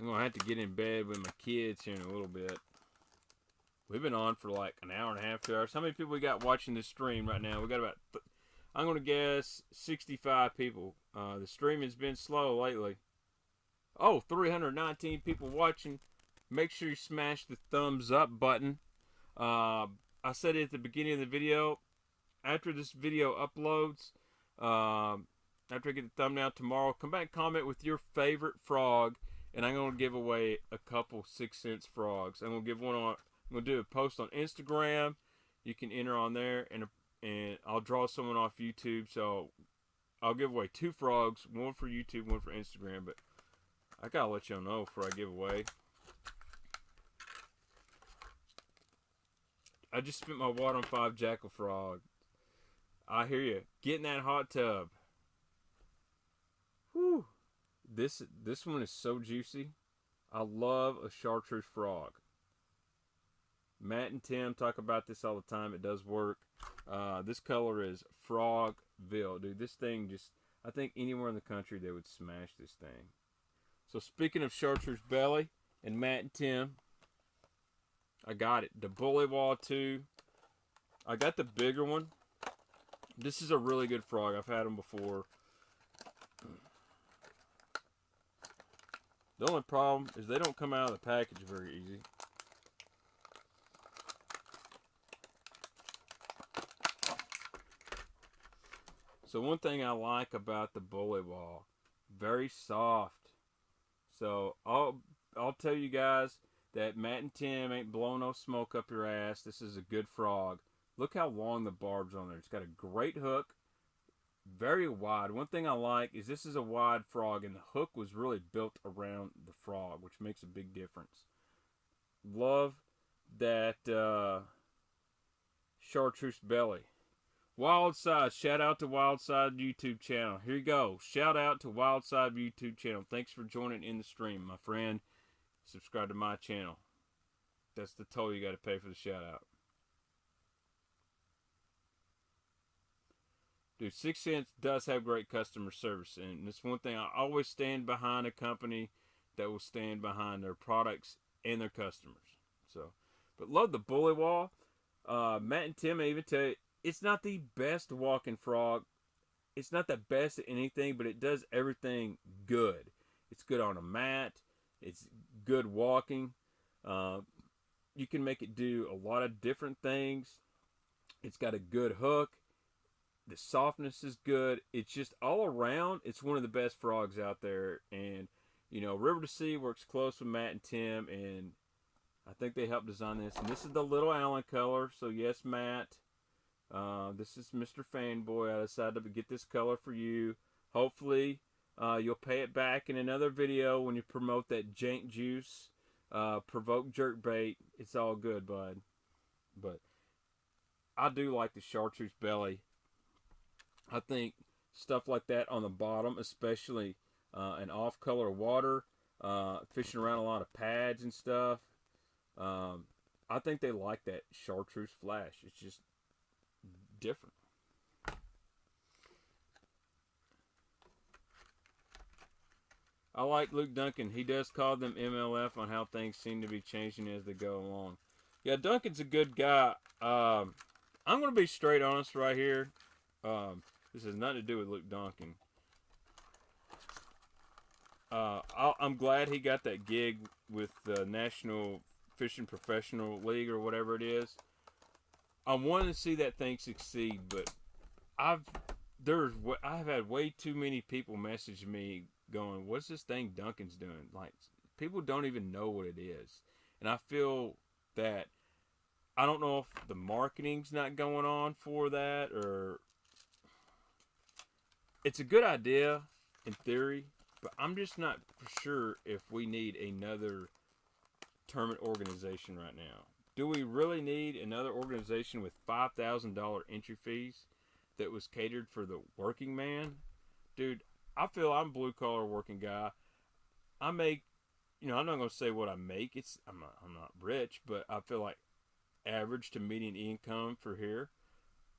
A: I'm gonna have to get in bed with my kids here in a little bit. We've been on for like an hour and a half, 2 hours. How many people we got watching this stream right now? We got about, I'm gonna guess 65 people. The stream has been slow lately. Oh, 319 people watching. Make sure you smash the thumbs up button. I said it at the beginning of the video. After this video uploads, after I get the thumbnail tomorrow, come back and comment with your favorite frog, and I'm going to give away a couple 6 cents frogs. I'm going to give one on, I'm going to do a post on Instagram. You can enter on there, and I'll draw someone off YouTube. So I'll give away 2 frogs, one for YouTube, one for Instagram. But I got to let y'all know before I give away. I just spent my water on 5 Jackal frog. I hear you. Get in that hot tub. Whew. This one is so juicy. I love a chartreuse frog. Matt and Tim talk about this all the time. It does work. This color is Frogville. Dude, this thing just, I think anywhere in the country they would smash this thing. So speaking of chartreuse belly and Matt and Tim, I got it. The Bullywall 2. I got the bigger one. This is a really good frog. I've had them before. The only problem is they don't come out of the package very easy. So one thing I like about the Bullywall, very soft. So I'll tell you guys that Matt and Tim ain't blowing no smoke up your ass. This is a good frog. Look how long the barb's on there. It's got a great hook. Very wide. One thing I like is this is a wide frog, and the hook was really built around the frog, which makes a big difference. Love that chartreuse belly. Wildside, shout out to Wildside YouTube channel. Here you go. Shout out to Wildside YouTube channel. Thanks for joining in the stream, my friend. Subscribe to my channel. That's the toll you got to pay for the shout out. Dude, 6 cents does have great customer service, and it's one thing I always stand behind a company that will stand behind their products and their customers. So, but love the Bullywall. Matt and Tim even tell you it's not the best walking frog. It's not the best at anything, but it does everything good. It's good on a mat. It's good walking. You can make it do a lot of different things. It's got a good hook. The softness is good. It's just all around, it's one of the best frogs out there. And, you know, River to Sea works close with Matt and Tim, and I think they helped design this. And this is the Little Allen color. So, yes, Matt, this is Mr. Fanboy. I decided to get this color for you. Hopefully, you'll pay it back in another video when you promote that jank juice, provoke jerkbait. It's all good, bud. But I do like the chartreuse belly. I think stuff like that on the bottom, especially in off-color water, fishing around a lot of pads and stuff. Um, I think they like that chartreuse flash. It's just different. I like Luke Duncan. He does call them MLF on how things seem to be changing as they go along. Yeah, Duncan's a good guy. I'm going to be straight honest right here. This has nothing to do with Luke Duncan. I'm glad he got that gig with the National Fishing Professional League or whatever it is. I wanted to see that thing succeed, but I've had way too many people message me going, "What's this thing Duncan's doing?" Like, people don't even know what it is, and I feel that I don't know if the marketing's not going on for that, or it's a good idea in theory, but I'm just not for sure if we need another tournament organization right now. Do we really need another organization with $5,000 entry fees that was catered for the working man? Dude, I feel I'm a blue collar working guy. I make, I'm not gonna say what I make. I'm not rich, but I feel like average to median income for here.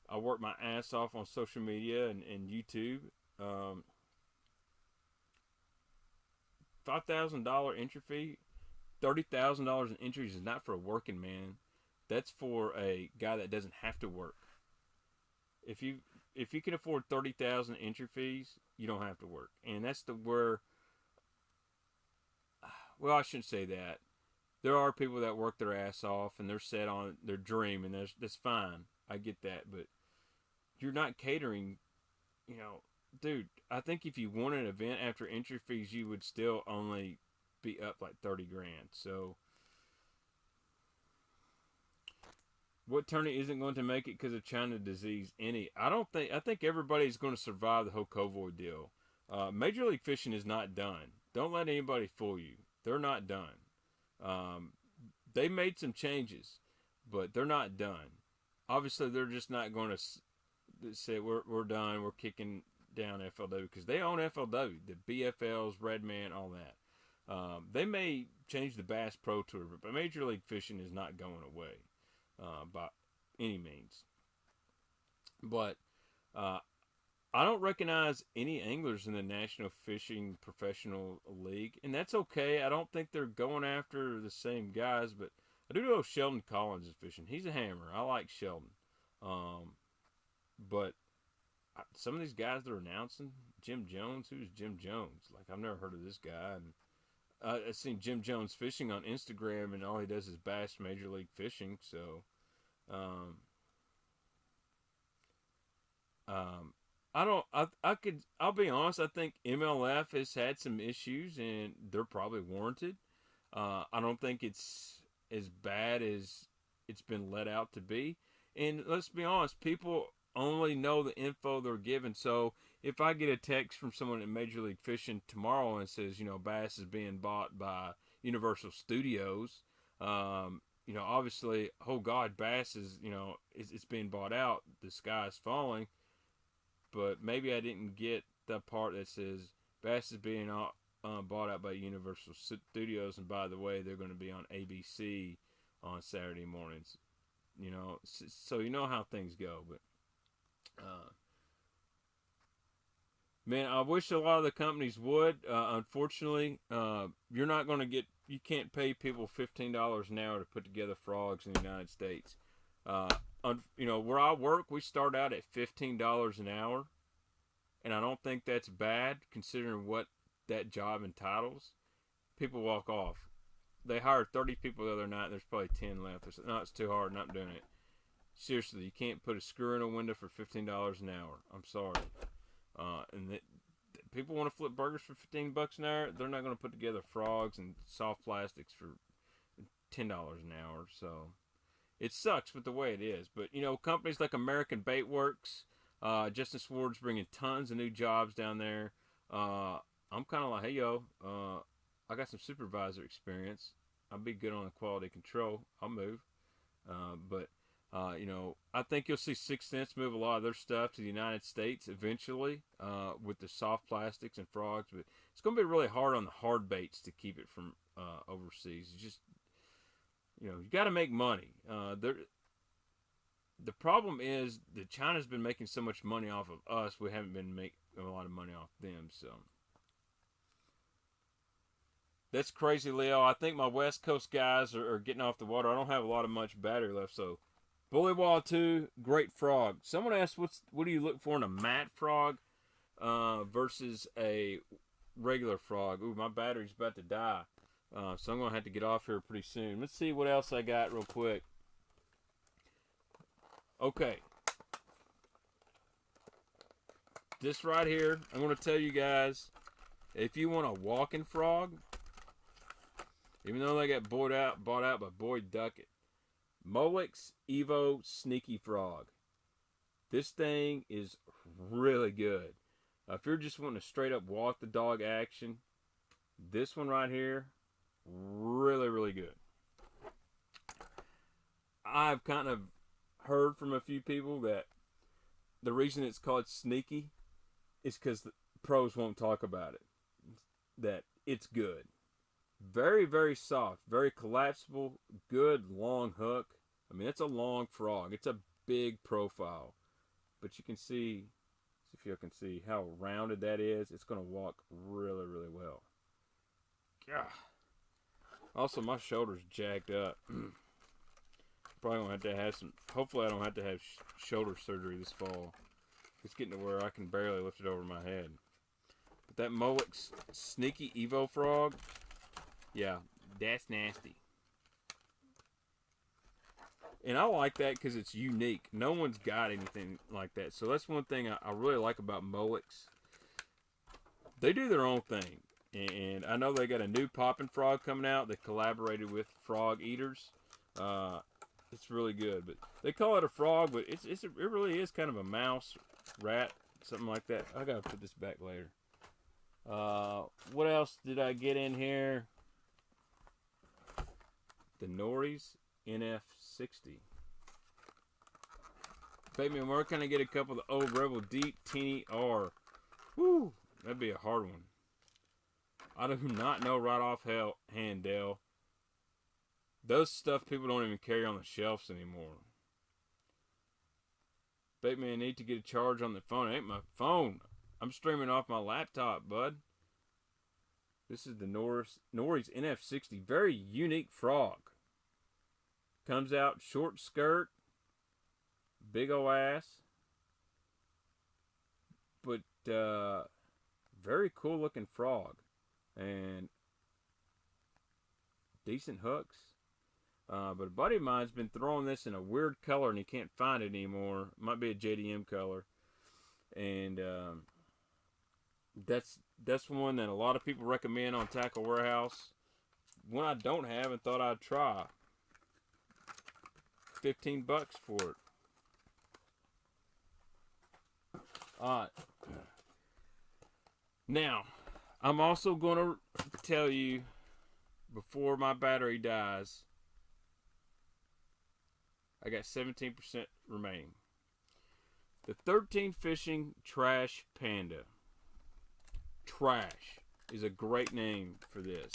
A: I work my ass off on social media and YouTube. $5,000 entry fee, $30,000 in entries is not for a working man. That's for a guy that doesn't have to work. If you can afford 30,000 entry fees, you don't have to work, and that's where. Well, I shouldn't say that. There are people that work their ass off and they're set on their dream, and that's fine. I get that, but you're not catering. Dude, I think if you won an event after entry fees, you would still only be up like 30 grand. So, what tourney isn't going to make it because of China disease? I think everybody's going to survive the whole COVID deal. Major League Fishing is not done. Don't let anybody fool you. They're not done. They made some changes, but they're not done. Obviously, they're just not going to say we're done. We're kicking down FLW because they own FLW, the BFLs, Redman, all that. They may change the Bass Pro Tour, but Major League Fishing is not going away by any means. But I don't recognize any anglers in the National Fishing Professional League, and that's okay. I don't think they're going after the same guys, but I do know Sheldon Collins is fishing. He's a hammer. I like Sheldon. But some of these guys they're announcing, Jim Jones, who's Jim Jones? Like, I've never heard of this guy. And I've seen Jim Jones fishing on Instagram, and all he does is bass Major League Fishing. So, I'll be honest. I think MLF has had some issues, and they're probably warranted. I don't think it's as bad as it's been let out to be. And let's be honest, people only know the info they're given. So if I get a text from someone at Major League Fishing tomorrow and says, Bass is being bought by Universal Studios, obviously, oh God, Bass is, it's being bought out. The sky is falling. But maybe I didn't get the part that says Bass is being bought out by Universal Studios, and by the way, they're going to be on ABC on Saturday mornings. So you know how things go. But man, I wish a lot of the companies would. Unfortunately, you're not going to get. You can't pay people $15 an hour to put together frogs in the United States. Where I work, we start out at $15 an hour, and I don't think that's bad considering what that job entitles. People walk off. They hired 30 people the other night. There's probably 10 left. No, it's too hard. Not doing it. Seriously, you can't put a screw in a window for $15 an hour. I'm sorry. People want to flip burgers for $15 an hour. They're not going to put together frogs and soft plastics for $10 an hour. So it sucks with the way it is. But, companies like American Bait Works, Justin Sward's bringing tons of new jobs down there. I'm kind of like, hey, I got some supervisor experience. I'll be good on the quality control. I'll move. But You know, I think you'll see 6th Sense move a lot of their stuff to the United States eventually with the soft plastics and frogs, but it's going to be really hard on the hard baits to keep it from overseas. It's just, you know, you got to make money. The problem is that China's been making so much money off of us, we haven't been making a lot of money off them. So that's crazy, Leo. I think my West Coast guys are getting off the water. I don't have a lot of much battery left, so Bullywall 2, great frog. Someone asked, what do you look for in a mat frog versus a regular frog? Ooh, my battery's about to die, so I'm going to have to get off here pretty soon. Let's see what else I got real quick. Okay. This right here, I'm going to tell you guys, if you want a walking frog, even though they got bought out by Boyd Duckett, Molex Evo Sneaky Frog. This thing is really good. If you're just wanting to straight up walk the dog action, this one right here, really, really good. I've kind of heard from a few people that the reason it's called sneaky is because the pros won't talk about it. That it's good. Very, very soft, very collapsible, good long hook. I mean, it's a long frog. It's a big profile. But you can see, if you can see how rounded that is, it's going to walk really, really well. God. Also, my shoulder's jacked up. Probably going to have some, hopefully I don't have to have shoulder surgery this fall. It's getting to where I can barely lift it over my head. But that Molex Sneaky Evo Frog, yeah, that's nasty. And I like that because it's unique. No one's got anything like that. So that's one thing I really like about Molex. They do their own thing. And I know they got a new popping frog coming out. They collaborated with Frog Eaters. It's really good. But they call it a frog, but it really is kind of a mouse, rat, something like that. I got to put this back later. What else did I get in here? The Norris NF60. Baby, where can I get a couple of the old Rebel Deep Teeny R? Whew, that'd be a hard one. I do not know right off hand, Dale. Those stuff people don't even carry on the shelves anymore. Baby, I need to get a charge on the phone. It ain't my phone. I'm streaming off my laptop, bud. This is the Norris NF60. Very unique frog. Comes out short skirt. Big ol' ass. But very cool looking frog. And decent hooks. But a buddy of mine's been throwing this in a weird color and he can't find it anymore. It might be a JDM color. And that's one that a lot of people recommend on Tackle Warehouse. One I don't have and thought I'd try. $15 for it. Alright. Now, I'm also going to tell you before my battery dies, I got 17% remaining. The 13 Fishing Trash Panda. Trash is a great name for this.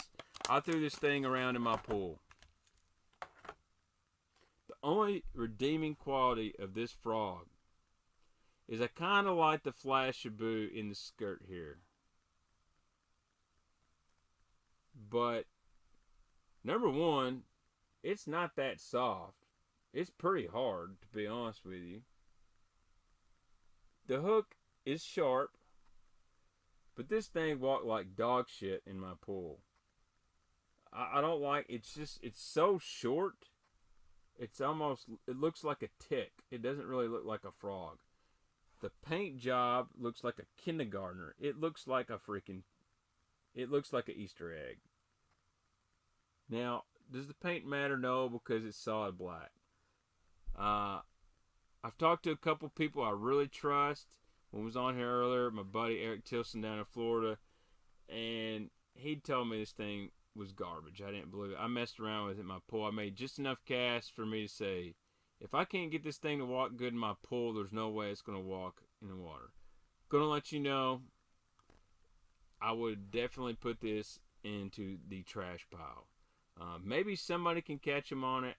A: I threw this thing around in my pool. The only redeeming quality of this frog is I kind of like the flash of boo in the skirt here. But, number one, it's not that soft. It's pretty hard, to be honest with you. The hook is sharp, but this thing walked like dog shit in my pool. I don't like, it's so short. It looks like a tick. It doesn't really look like a frog. The paint job looks like a kindergartner. It looks like an Easter egg. Now, does the paint matter? No, because it's solid black. I've talked to a couple people I really trust. One was on here earlier, my buddy Eric Tilson down in Florida, and he told me this thing was garbage. I didn't believe it. I messed around with it in my pool. I made just enough casts for me to say If I can't get this thing to walk good in my pool, there's no way it's going to walk in the water. Going to let you know, I would definitely put this into the trash pile. Maybe somebody can catch them on it.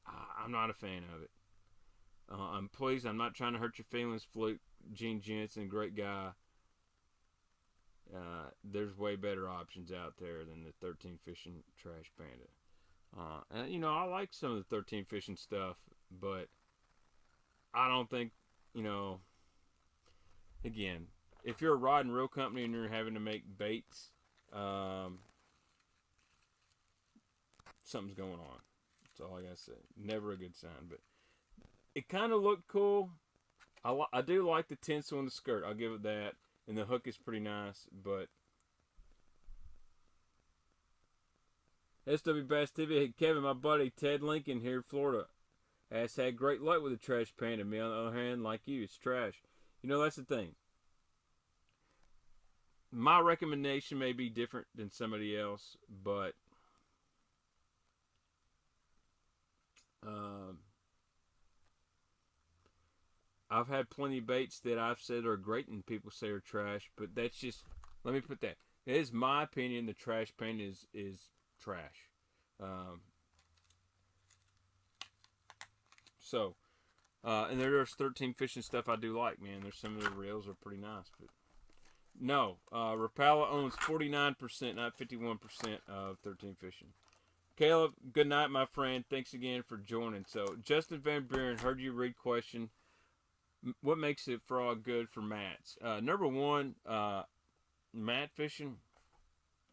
A: I'm not a fan of it. Please, I'm not trying to hurt your feelings, Fluke. Gene Jensen, great guy. There's way better options out there than the 13 Fishing Trash Panda. And, you know, I like some of the 13 Fishing stuff, but I don't think, you know, again, if you're a rod and reel company and you're having to make baits, something's going on. That's all I gotta say. Never a good sign, but it kind of looked cool. I do like the tinsel in the skirt. I'll give it that. And the hook is pretty nice, but SW Bass TV, hey, Kevin, my buddy Ted Lincoln here in Florida has had great luck with the trash panda. Me, on the other hand, like you, it's trash. You know, that's the thing. My recommendation may be different than somebody else, but I've had plenty of baits that I've said are great and people say are trash, but that's just, let me put that. It is my opinion the trash panda is trash. And there's 13 Fishing stuff I do like, man. There's some of the reels are pretty nice, but no, Rapala owns 49%, not 51% of 13 Fishing. Caleb, good night, my friend. Thanks again for joining. So, Justin Van Buren, heard you read question. What makes a frog good for mats? Number one, mat fishing.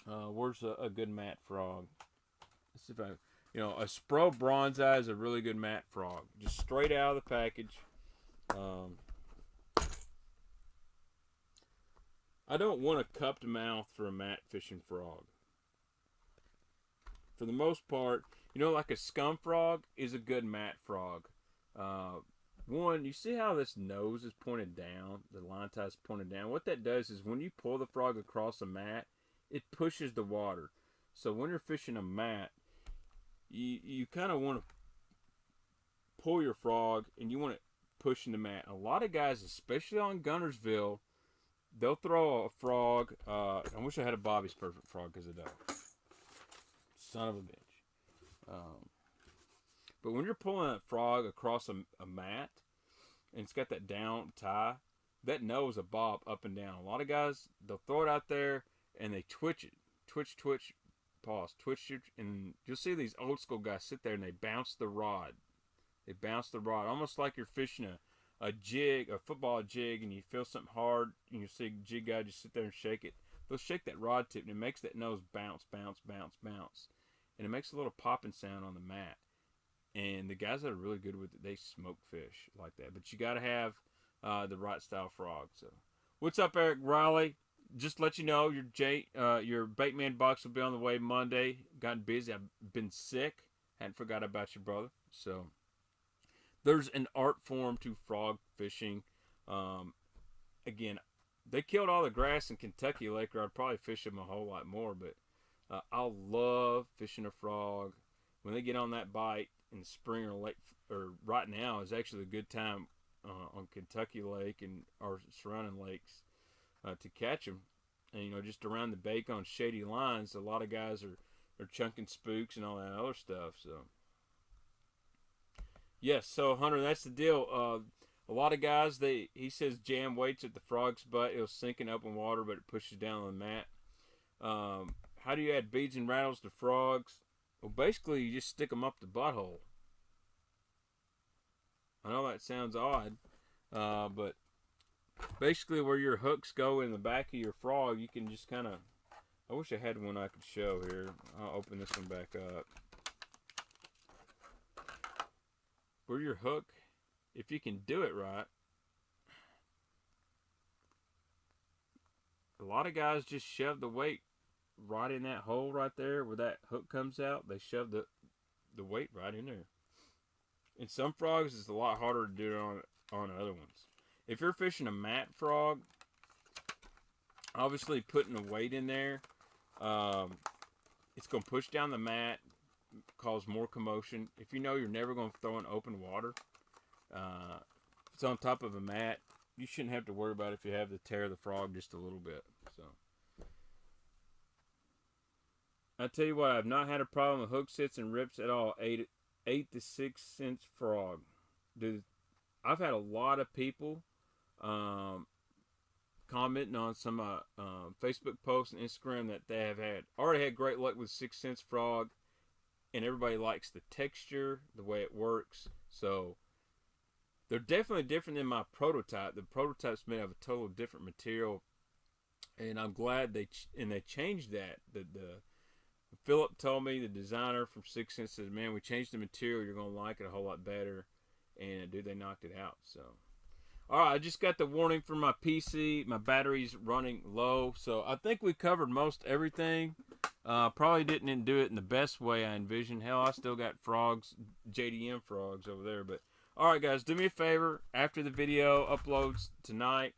A: Where's a good mat frog? Let's see if I, you know, a Spro Bronze Eye is a really good mat frog. Just straight out of the package. I don't want a cupped mouth for a mat fishing frog. For the most part, you know, like a scum frog is a good mat frog. One, you see how this nose is pointed down? The line tie is pointed down. What that does is when you pull the frog across a mat, it pushes the water. So when you're fishing a mat, you kind of want to pull your frog and you want it pushing the mat. A lot of guys, especially on Gunnersville, they'll throw a frog. I wish I had a Bobby's Perfect frog because I don't. Son of a bitch. But when you're pulling a frog across a mat, and it's got that down tie, that nose will bob up and down. A lot of guys, they'll throw it out there, and they twitch it. Twitch, pause, twitch it, and you'll see these old school guys sit there, and they bounce the rod. They bounce the rod, almost like you're fishing a jig, a football jig, and you feel something hard, and you see a jig guy just sit there and shake it. They'll shake that rod tip, and it makes that nose bounce, bounce, bounce, bounce. And it makes a little popping sound on the mat. And the guys that are really good with it, they smoke fish like that. But you got to have the right style frog. So, what's up, Eric Riley? Just let you know, your Baitman box will be on the way Monday. Gotten busy. I've been sick. Hadn't forgot about you, brother. So, there's an art form to frog fishing. Again, they killed all the grass in Kentucky Lake, or I'd probably fish them a whole lot more. But I love fishing a frog. When they get on that bite in the spring or late, or right now is actually a good time on Kentucky Lake and our surrounding lakes to catch them. And, you know, just around the bake on shady lines, a lot of guys are chunking spooks and all that other stuff. So, yes, so Hunter, that's the deal. A lot of guys, he says jam weights at the frog's butt. It'll sink in open water, but it pushes down on the mat. How do you add beads and rattles to frogs? Well, basically, you just stick them up the butthole. I know that sounds odd, but basically where your hooks go in the back of your frog, you can just kind of, I wish I had one I could show here. I'll open this one back up. Where your hook, if you can do it right, a lot of guys just shove the weight right in that hole right there where that hook comes out. They shove the weight right in there. In some frogs, it's a lot harder to do it on other ones. If you're fishing a mat frog, obviously putting a weight in there, it's going to push down the mat, cause more commotion. If you know you're never going to throw in open water, if it's on top of a mat, you shouldn't have to worry about if you have to tear the frog just a little bit. So I tell you what, I've not had a problem with hook sits and rips at all. 8 to 6 cents frog. Dude, I've had a lot of people commenting on some Facebook posts and Instagram that they have already had great luck with 6 cents frog, and everybody likes the texture, the way it works. So they're definitely different than my prototype. The prototype's made of a total different material, and I'm glad they changed that. The Philip told me, the designer from 6 Cents, says, man, we changed the material. You're going to like it a whole lot better. And, dude, they knocked it out. So, all right, I just got the warning from my PC. My battery's running low. So, I think we covered most everything. Probably didn't do it in the best way I envisioned. Hell, I still got frogs, JDM frogs over there. But, all right, guys, do me a favor. After the video uploads tonight,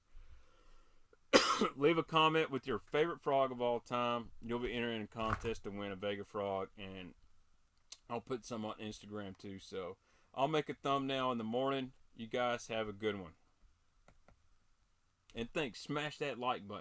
A: leave a comment with your favorite frog of all time. You'll be entering a contest to win a Vega frog, and I'll put some on Instagram too. So I'll make a thumbnail in the morning. You guys have a good one. And thanks. Smash that like button.